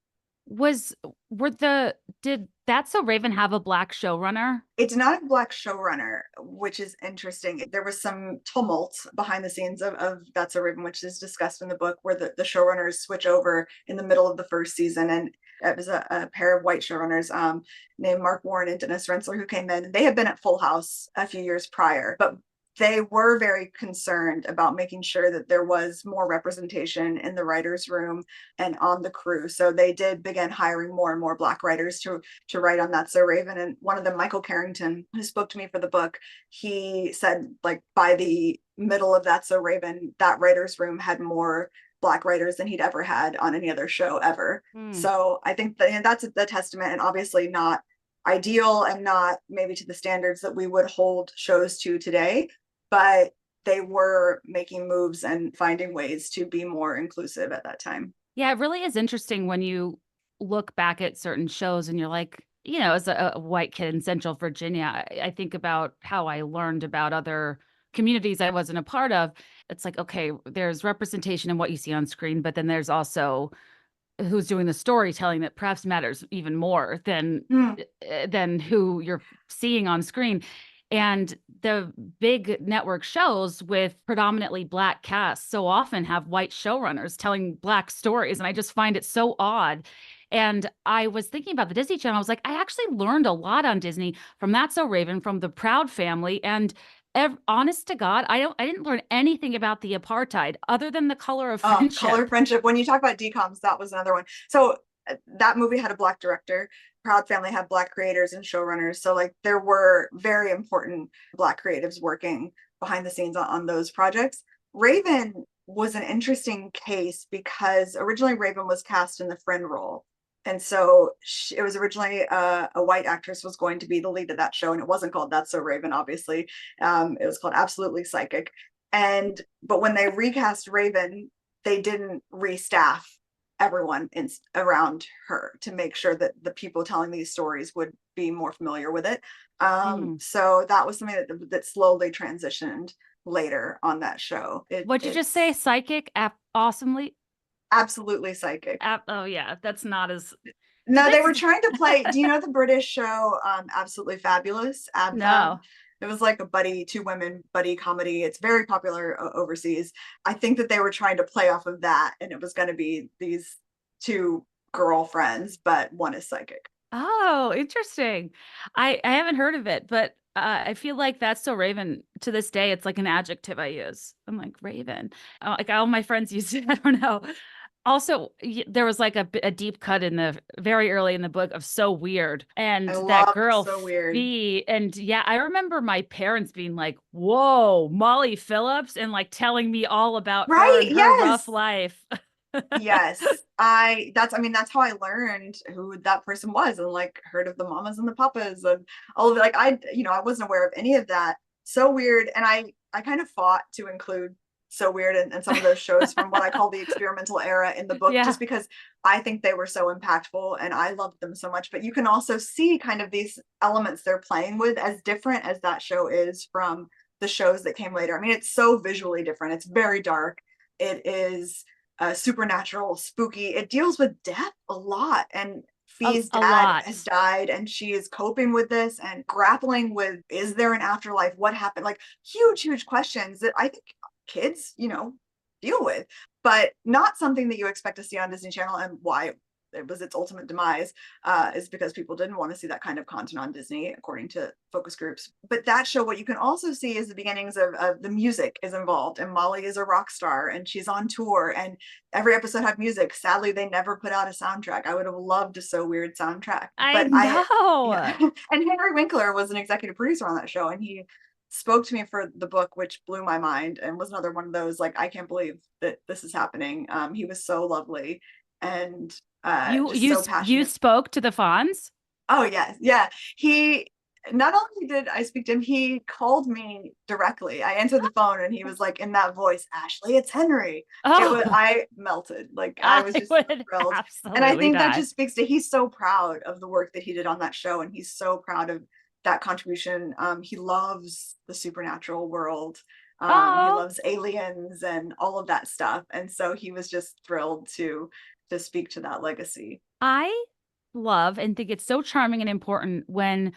Was were the Did That's So Raven have a black showrunner? It did not have a black showrunner, which is interesting. There was some tumult behind the scenes of That's So Raven, which is discussed in the book, where the showrunners switch over in the middle of the first season. And it was a pair of white showrunners named Mark Warren and Dennis Rensler who came in. They had been at Full House a few years prior, but they were very concerned about making sure that there was more representation in the writers' room and on the crew. So they did begin hiring more and more Black writers to write on That's So Raven. And one of them, Michael Carrington, who spoke to me for the book, he said, like, by the middle of That's So Raven, that writers' room had more Black writers than he'd ever had on any other show ever. So I think that's the testament, and obviously not ideal and not maybe to the standards that we would hold shows to today, but they were making moves and finding ways to be more inclusive at that time. Yeah, it really is interesting when you look back at certain shows and you're like, as a white kid in Central Virginia, I think about how I learned about other communities I wasn't a part of. It's like, okay, there's representation in what you see on screen, but then there's also who's doing the storytelling that perhaps matters even more than who you're seeing on screen. And the big network shows with predominantly Black casts so often have white showrunners telling Black stories. And I just find it so odd. And I was thinking about the Disney Channel. I was like, I actually learned a lot on Disney from That's So Raven, from the Proud Family. And honest to God, I didn't learn anything about the apartheid other than the color of friendship. Color Friendship. When you talk about DCOMs, that was another one. So that movie had a Black director. Proud Family had Black creators and showrunners. So like there were very important Black creatives working behind the scenes on those projects. Raven was an interesting case because originally Raven was cast in the friend role. And so it was originally a white actress was going to be the lead of that show. And it wasn't called That's So Raven, obviously. It was called Absolutely Psychic. But when they recast Raven, they didn't restaff everyone around her to make sure that the people telling these stories would be more familiar with it. So that was something that slowly transitioned later on that show. What'd you just say? Psychic? Awesomely? Absolutely Psychic. Oh yeah, that's not as. No, they were trying to play. Do you know the British show Absolutely Fabulous? No. It was like a two women buddy comedy. It's very popular overseas. I think that they were trying to play off of that, and it was going to be these two girlfriends, but one is psychic. Oh, interesting. I haven't heard of it, but I feel like That's So Raven to this day. It's like an adjective I use. I'm like Raven. Like all my friends use it. I don't know. Also, there was like a deep cut in the very early in the book of So Weird, and that girl So Weird. Fee, and yeah, I remember my parents being like, "Whoa, Molly Phillips," and like telling me all about her and her rough life. Yes, that's how I learned who that person was, and like heard of the mamas and the papas and all of it. Like I wasn't aware of any of that. So Weird, and I kind of fought to include So Weird and some of those shows from what I call the experimental era in the book, just because I think they were so impactful and I loved them so much. But you can also see kind of these elements they're playing with, as different as that show is from the shows that came later. I mean, it's so visually different. It's very dark. It is supernatural, spooky. It deals with death a lot, and Fee's dad has died, and she is coping with this and grappling with, is there an afterlife? What happened? Like huge questions that I think kids, deal with, but not something that you expect to see on Disney Channel, and why it was its ultimate demise, is because people didn't want to see that kind of content on Disney, according to focus groups. But that show, what you can also see is the beginnings of the music is involved, and Molly is a rock star and she's on tour, and every episode had music. Sadly, they never put out a soundtrack. I would have loved a So Weird soundtrack, I but yeah. know. And Henry Winkler was an executive producer on that show, and he spoke to me for the book, which blew my mind and was another one of those, like, I can't believe that this is happening. He was so lovely and just so You passionate. spoke to the Fonz? Oh yes, yeah. He not only did I speak to him, he called me directly. I answered the phone and he was like, in that voice, Ashley, it's Henry. It was, Oh, I melted. Like, I I was just so would thrilled. And I absolutely think that die. just speaks to, he's so proud of the work that he did on that show, and he's so proud of that contribution. He loves the supernatural world. He Oh, loves aliens and all of that stuff. And so he was just thrilled to speak to that legacy. I love and think it's so charming and important when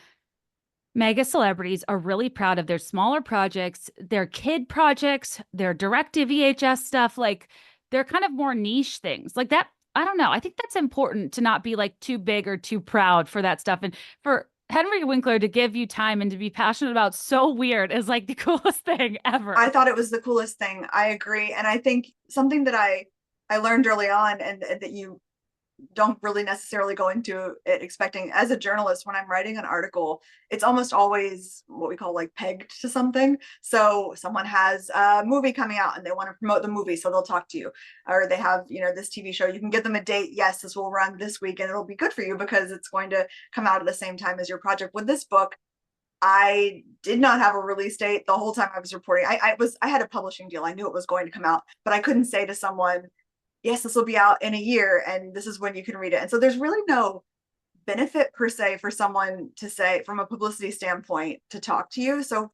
mega celebrities are really proud of their smaller projects, their kid projects, their direct to VHS stuff. Like they're kind of more niche things like that. I don't know. I think that's important to not be like too big or too proud for that stuff. And for Henry Winkler to give you time and to be passionate about So Weird is like the coolest thing I ever. thought it was the coolest thing. I agree. And I think something that I learned early on, and that you don't really necessarily go into it expecting, as a journalist, when I'm writing an article, it's almost always what we call like pegged to something. So someone has a movie coming out and they want to promote the movie, so they'll talk to you. Or they have, this TV show, you can give them a date. Yes, this will run this week and it'll be good for you because it's going to come out at the same time as your project. With this book, I did not have a release date the whole time I was reporting. I had a publishing deal. I knew it was going to come out, but I couldn't say to someone, yes, this will be out in a year and this is when you can read it. And so there's really no benefit per se for someone to say, from a publicity standpoint, to talk to you. So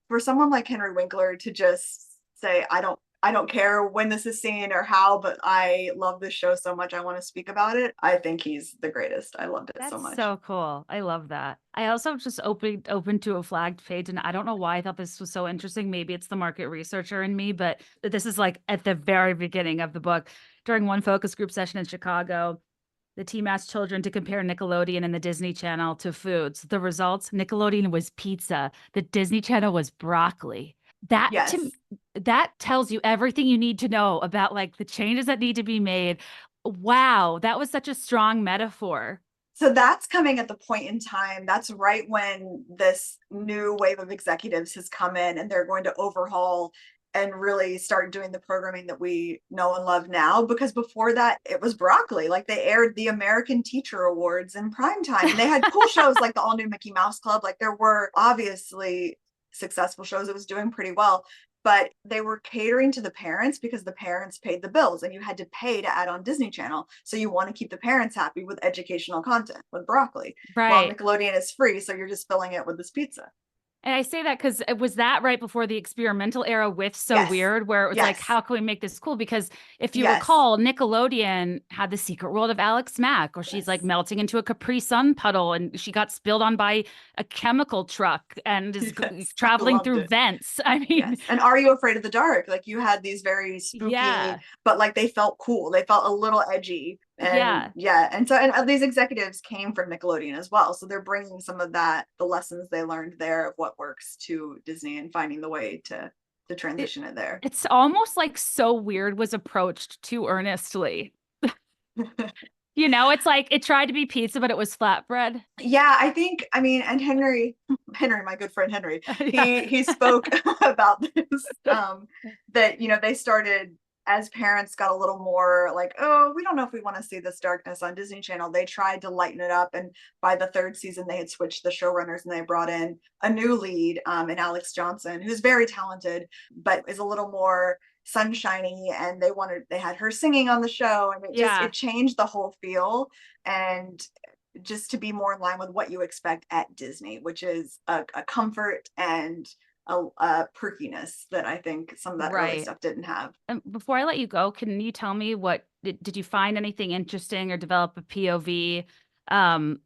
for someone like Henry Winkler to just say, I don't care when this is seen or how, but I love this show so much, I want to speak about it. I think he's the greatest. I loved it so That's much. so cool. I love that. I also just open to a flagged page, and I don't know why I thought this was so interesting. Maybe it's the market researcher in me, but this is like at the very beginning of the book. During one focus group session in Chicago, the team asked children to compare Nickelodeon and the Disney Channel to foods. The results: Nickelodeon was pizza, the Disney Channel was broccoli. That to Yes. that tells you everything you need to know about like the changes that need to be made. Wow, that was such a strong metaphor. So that's coming at the point in time. That's right when this new wave of executives has come in and they're going to overhaul and really start doing the programming that we know and love now. Because before that, it was broccoli. Like, they aired the American Teacher Awards in prime time, and they had cool shows like the all new Mickey Mouse Club. Like, there were obviously successful shows. It was doing pretty well, but they were catering to the parents because the parents paid the bills and you had to pay to add on Disney Channel. So you want to keep the parents happy with educational content with broccoli. While Right. Nickelodeon is free, so you're just filling it with this pizza. And I say that because it was that right before the experimental era with So Yes. Weird, where it was like, Yes. how can we make this cool? Because if you Yes. recall, Nickelodeon had The Secret World of Alex Mack, or she's like Yes. melting into a Capri Sun puddle and she got spilled on by a chemical truck and is Yes. I traveling loved through it. vents. I mean, Yes. And Are You Afraid of the Dark? Like, you had these very spooky, yeah, but like they felt cool. They felt a little edgy. And yeah. yeah. And so, and these executives came from Nickelodeon as well. So they're bringing some of that, the lessons they learned there of what works, to Disney and finding the way to It, transition it there. it's almost like So Weird was approached too earnestly. It's like it tried to be pizza, but it was flatbread. Yeah, I think, I mean, and Henry, my good friend Henry, Yeah. he spoke about this, that, they started, as parents got a little more like, oh, we don't know if we want to see this darkness on Disney Channel. They tried to lighten it up, and by the third season, they had switched the showrunners and they brought in a new lead, in Alex Johnson, who's very talented, but is a little more sunshiny, and they had her singing on the show, and Yeah. it changed the whole feel, and just to be more in line with what you expect at Disney, which is a comfort and a perkiness that I think some of that early Right. stuff didn't have. And before I let you go, can you tell me what did you find anything interesting or develop a POV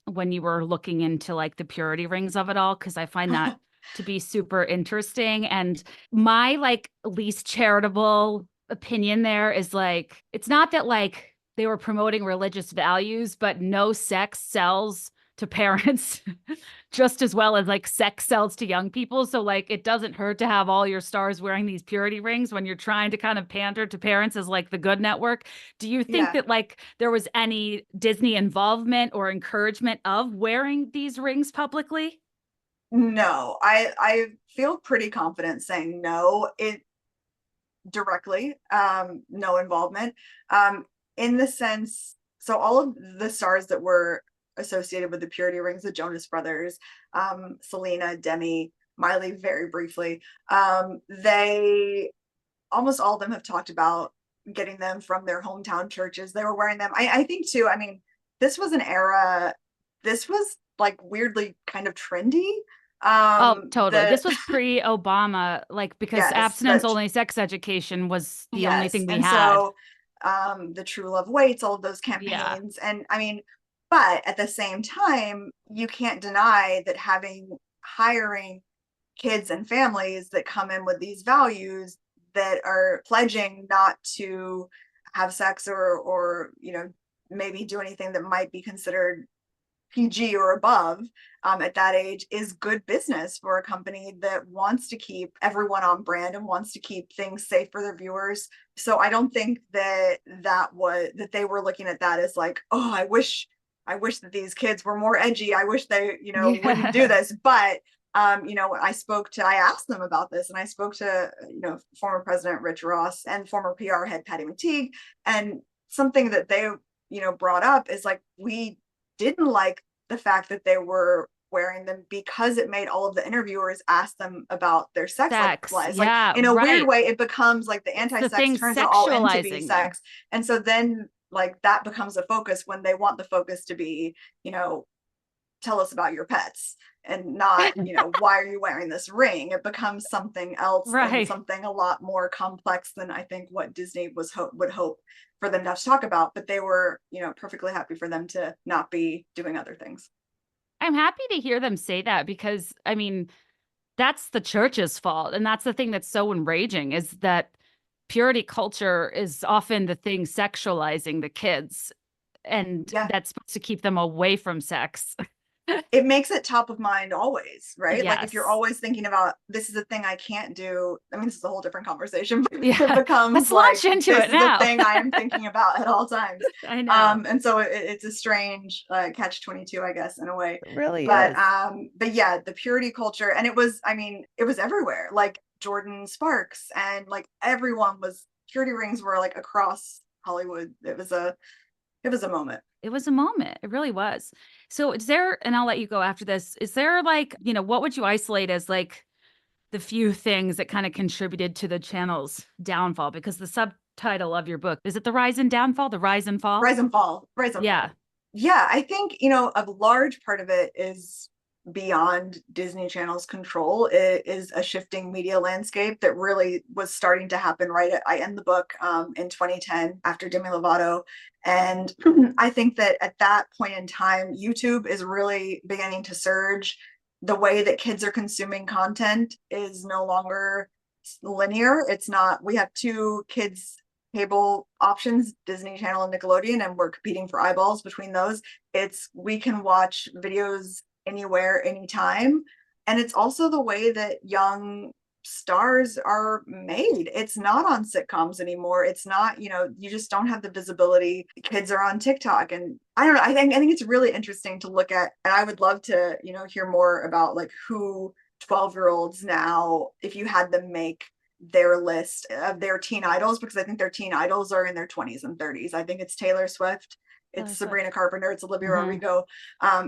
when you were looking into like the purity rings of it all? Because I find that to be super interesting. And my like least charitable opinion there is like it's not that like they were promoting religious values, but no sex sells to parents just as well as like sex sells to young people. So like it doesn't hurt to have all your stars wearing these purity rings when you're trying to kind of pander to parents as like the good network. Do you think Yeah. that like there was any Disney involvement or encouragement of wearing these rings publicly? No, I feel pretty confident saying no. It directly, no involvement. In the sense, so all of the stars that were associated with the purity rings, the Jonas Brothers, Selena, Demi, Miley, very briefly, they almost all of them have talked about getting them from their hometown churches. They were wearing them. I think too, I mean, this was an era, this was like weirdly kind of trendy. Oh, totally. The This was pre-Obama, like because yes, abstinence only sex education was the only yes. thing we And had. so the True Love Waits, all of those Yeah. campaigns. And I mean, but at the same time, you can't deny that hiring kids and families that come in with these values that are pledging not to have sex or maybe do anything that might be considered PG or above at that age is good business for a company that wants to keep everyone on brand and wants to keep things safe for their viewers. So I don't think that they were looking at that as like, oh, I wish that these kids were more edgy. I wish they, wouldn't do Yeah. this. But I asked them about this, and I spoke to, former President Rich Ross and former PR head Patty McTeague, and something that they, brought up is like, we didn't like the fact that they were wearing them because it made all of the interviewers ask them about their sex Sex. lives. Like Yeah, in a weird right. way, it becomes like the It's the anti-sex thing turns it all into be sexualizing them. sex. And so then like that becomes a focus when they want the focus to be, tell us about your pets and not, why are you wearing this ring? It becomes something else and Right. something a lot more complex than I think what Disney would hope for them to have to talk about. But they were, perfectly happy for them to not be doing other things. I'm happy to hear them say that because I mean, that's the church's fault. And that's the thing that's so enraging is that purity culture is often the thing sexualizing the kids, and Yeah, that's supposed to keep them away from sex. it makes it top of mind always, right? Like if you're Yes. always thinking about this is a thing I can't do, I mean, this is a whole different conversation, but it Yeah. becomes Let's like launch into this it is a now. thing I am thinking about at all times. I know. And so it's a strange catch 22, I guess, in a way. It really But is. yeah, the purity culture, and I mean, it was everywhere. Like Jordan Sparks and like everyone was purity rings were like across Hollywood. It was a moment. It was a moment. It really was. So is there, and I'll let you go after this, is there like, what would you isolate as like the few things that kind of contributed to the channel's downfall? Because the subtitle of your book, is it The Rise and Downfall? The Rise and Fall? Rise and fall, rise and Yeah. fall. Yeah, I think, a large part of it is beyond Disney Channel's control. It is a shifting media landscape that really was starting to happen I end the book in 2010 after Demi Lovato. And I think that at that point in time, YouTube is really beginning to surge. The way that kids are consuming content is no longer linear. It's not, we have two kids cable options, Disney Channel and Nickelodeon, and we're competing for eyeballs between those. It's we can watch videos anywhere, anytime. And it's also the way that young stars are made. It's not on sitcoms anymore. It's not, you just don't have the visibility. Kids are on TikTok. And I don't know. I think it's really interesting to look at. And I would love to, hear more about like who 12-year-olds now, if you had them make their list of their teen idols, because I think their teen idols are in their 20s and 30s. I think it's Taylor Swift, Taylor it's Swift. Sabrina Carpenter, it's Olivia Hmm. Rodrigo.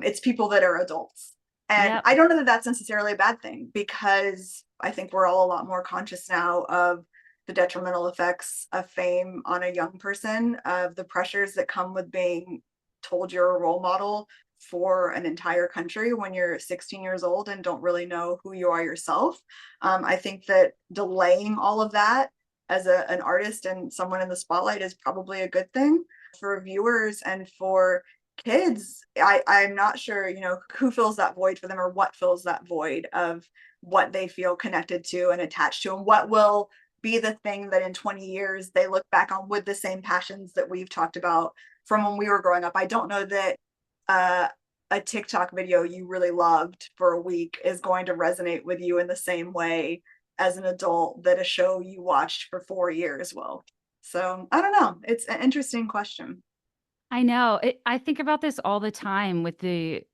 It's people that are adults. And Yep. I don't know that that's necessarily a bad thing, because I think we're all a lot more conscious now of the detrimental effects of fame on a young person, of the pressures that come with being told you're a role model for an entire country when you're 16 years old and don't really know who you are yourself. I think that delaying all of that as an artist and someone in the spotlight is probably a good thing for viewers and for kids. I'm not sure, who fills that void for them or what fills that void of what they feel connected to and attached to, and what will be the thing that in 20 years they look back on with the same passions that we've talked about from when we were growing up. I don't know that a TikTok video you really loved for a week is going to resonate with you in the same way as an adult that a show you watched for 4 years will. So I don't know. It's an interesting question. I know. I think about this all the time with the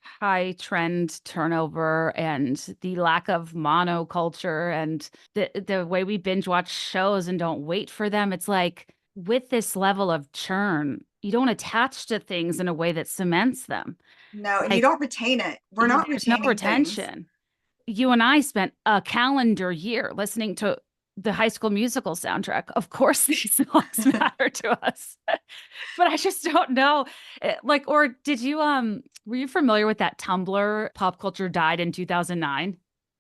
high trend turnover and the lack of monoculture and the way we binge watch shows and don't wait for them. It's like with this level of churn, you don't attach to things in a way that cements them. No, and you Like don't retain it. We're not there's no retaining things. retention. You and I spent a calendar year listening to the High School Musical soundtrack. Of course, these songs matter to us, but I just don't know. Like, or did you were you familiar with that Tumblr Pop Culture Died in 2009?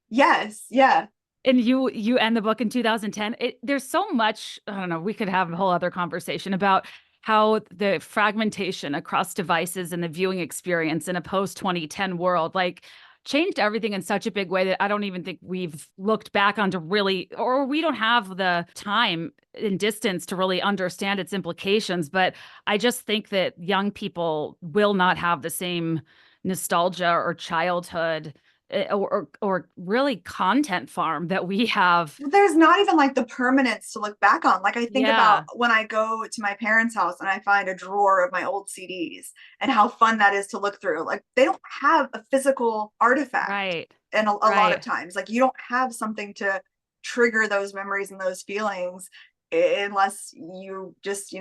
Yes, yeah. And you end the book in 2010. There's so much, I don't know, we could have a whole other conversation about how the fragmentation across devices and the viewing experience in a post 2010 world like changed everything in such a big way that I don't even think we've looked back on to really, or we don't have the time and distance to really understand its implications. But I just think that young people will not have the same nostalgia or childhood or really content farm that we have. There's not even like the permanence to look back on. Like I think Yeah. about when I go to my parents' house and I find a drawer of my old CDs and how fun that is to look through. Like they don't have a physical artifact. Right. And a lot Right. of times, like you don't have something to trigger those memories and those feelings unless you just,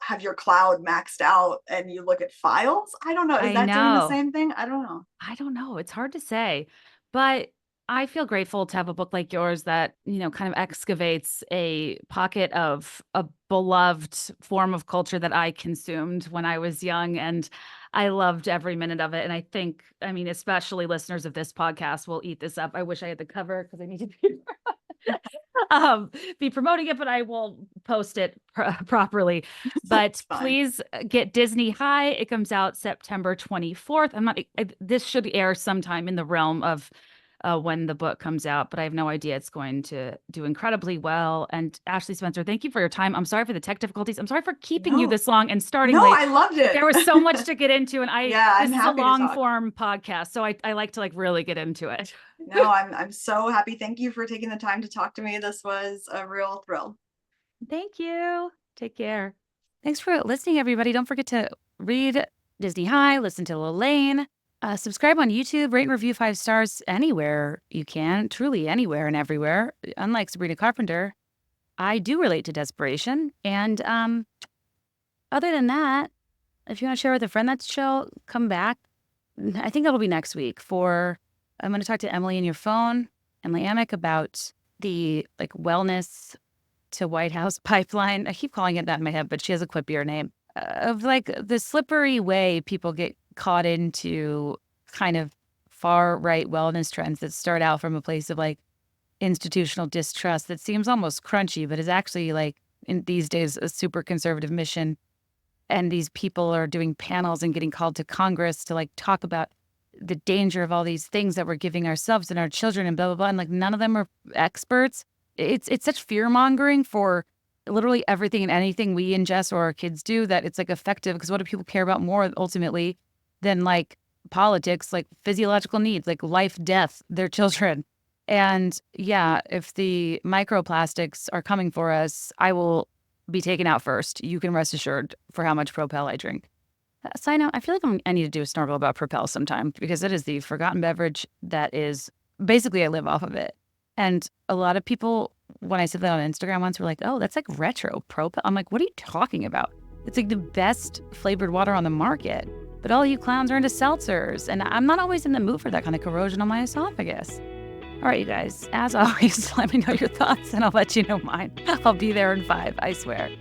have your cloud maxed out and you look at files. I don't know. Is I that doing the know. same thing? I don't know. I don't know. It's hard to say, but I feel grateful to have a book like yours that, kind of excavates a pocket of a beloved form of culture that I consumed when I was young. And I loved every minute of it. And I think, especially listeners of this podcast will eat this up. I wish I had the cover because I need to be promoting it, but I will post it properly. But please get Disney High. It comes out September 24th. This should air sometime in the realm of when the book comes out, but I have no idea. It's going to do incredibly well. And Ashley Spencer, thank you for your time. I'm sorry for the tech difficulties. I'm sorry for keeping you this long and starting late. I loved it. There was so much to get into, and this is a long form podcast, so I like to really get into it. No, I'm so happy. Thank you for taking the time to talk to me. This was a real thrill. Thank you. Take care. Thanks for listening, everybody. Don't forget to read Disney High, listen to LaLaine. Subscribe on YouTube, rate and review 5 stars anywhere you can, truly anywhere and everywhere. Unlike Sabrina Carpenter, I do relate to desperation. And other than that, if you want to share with a friend that's chill, come back. I think that'll be next week I'm going to talk to Emily in your phone, Emily Amick, about the wellness to White House pipeline. I keep calling it that in my head, but she has a quippier name of the slippery way people get caught into kind of far right wellness trends that start out from a place of institutional distrust that seems almost crunchy, but is actually in these days a super conservative mission. And these people are doing panels and getting called to Congress to talk about the danger of all these things that we're giving ourselves and our children and blah, blah, blah. And none of them are experts. It's such fear mongering for literally everything and anything we ingest or our kids do that it's effective. Because what do people care about more ultimately than politics, physiological needs, life, death, their children? And yeah, if the microplastics are coming for us, I will be taken out first. You can rest assured for how much Propel I drink. Side note, I feel like I need to do a snorkel about Propel sometime because it is the forgotten beverage that is basically I live off of it. And a lot of people, when I said that on Instagram once, were like, oh, that's retro Propel. I'm like, what are you talking about? It's the best flavored water on the market. But all you clowns are into seltzers. And I'm not always in the mood for that kind of corrosion on my esophagus. All right, you guys, as always, let me know your thoughts and I'll let you know mine. I'll be there in 5, I swear.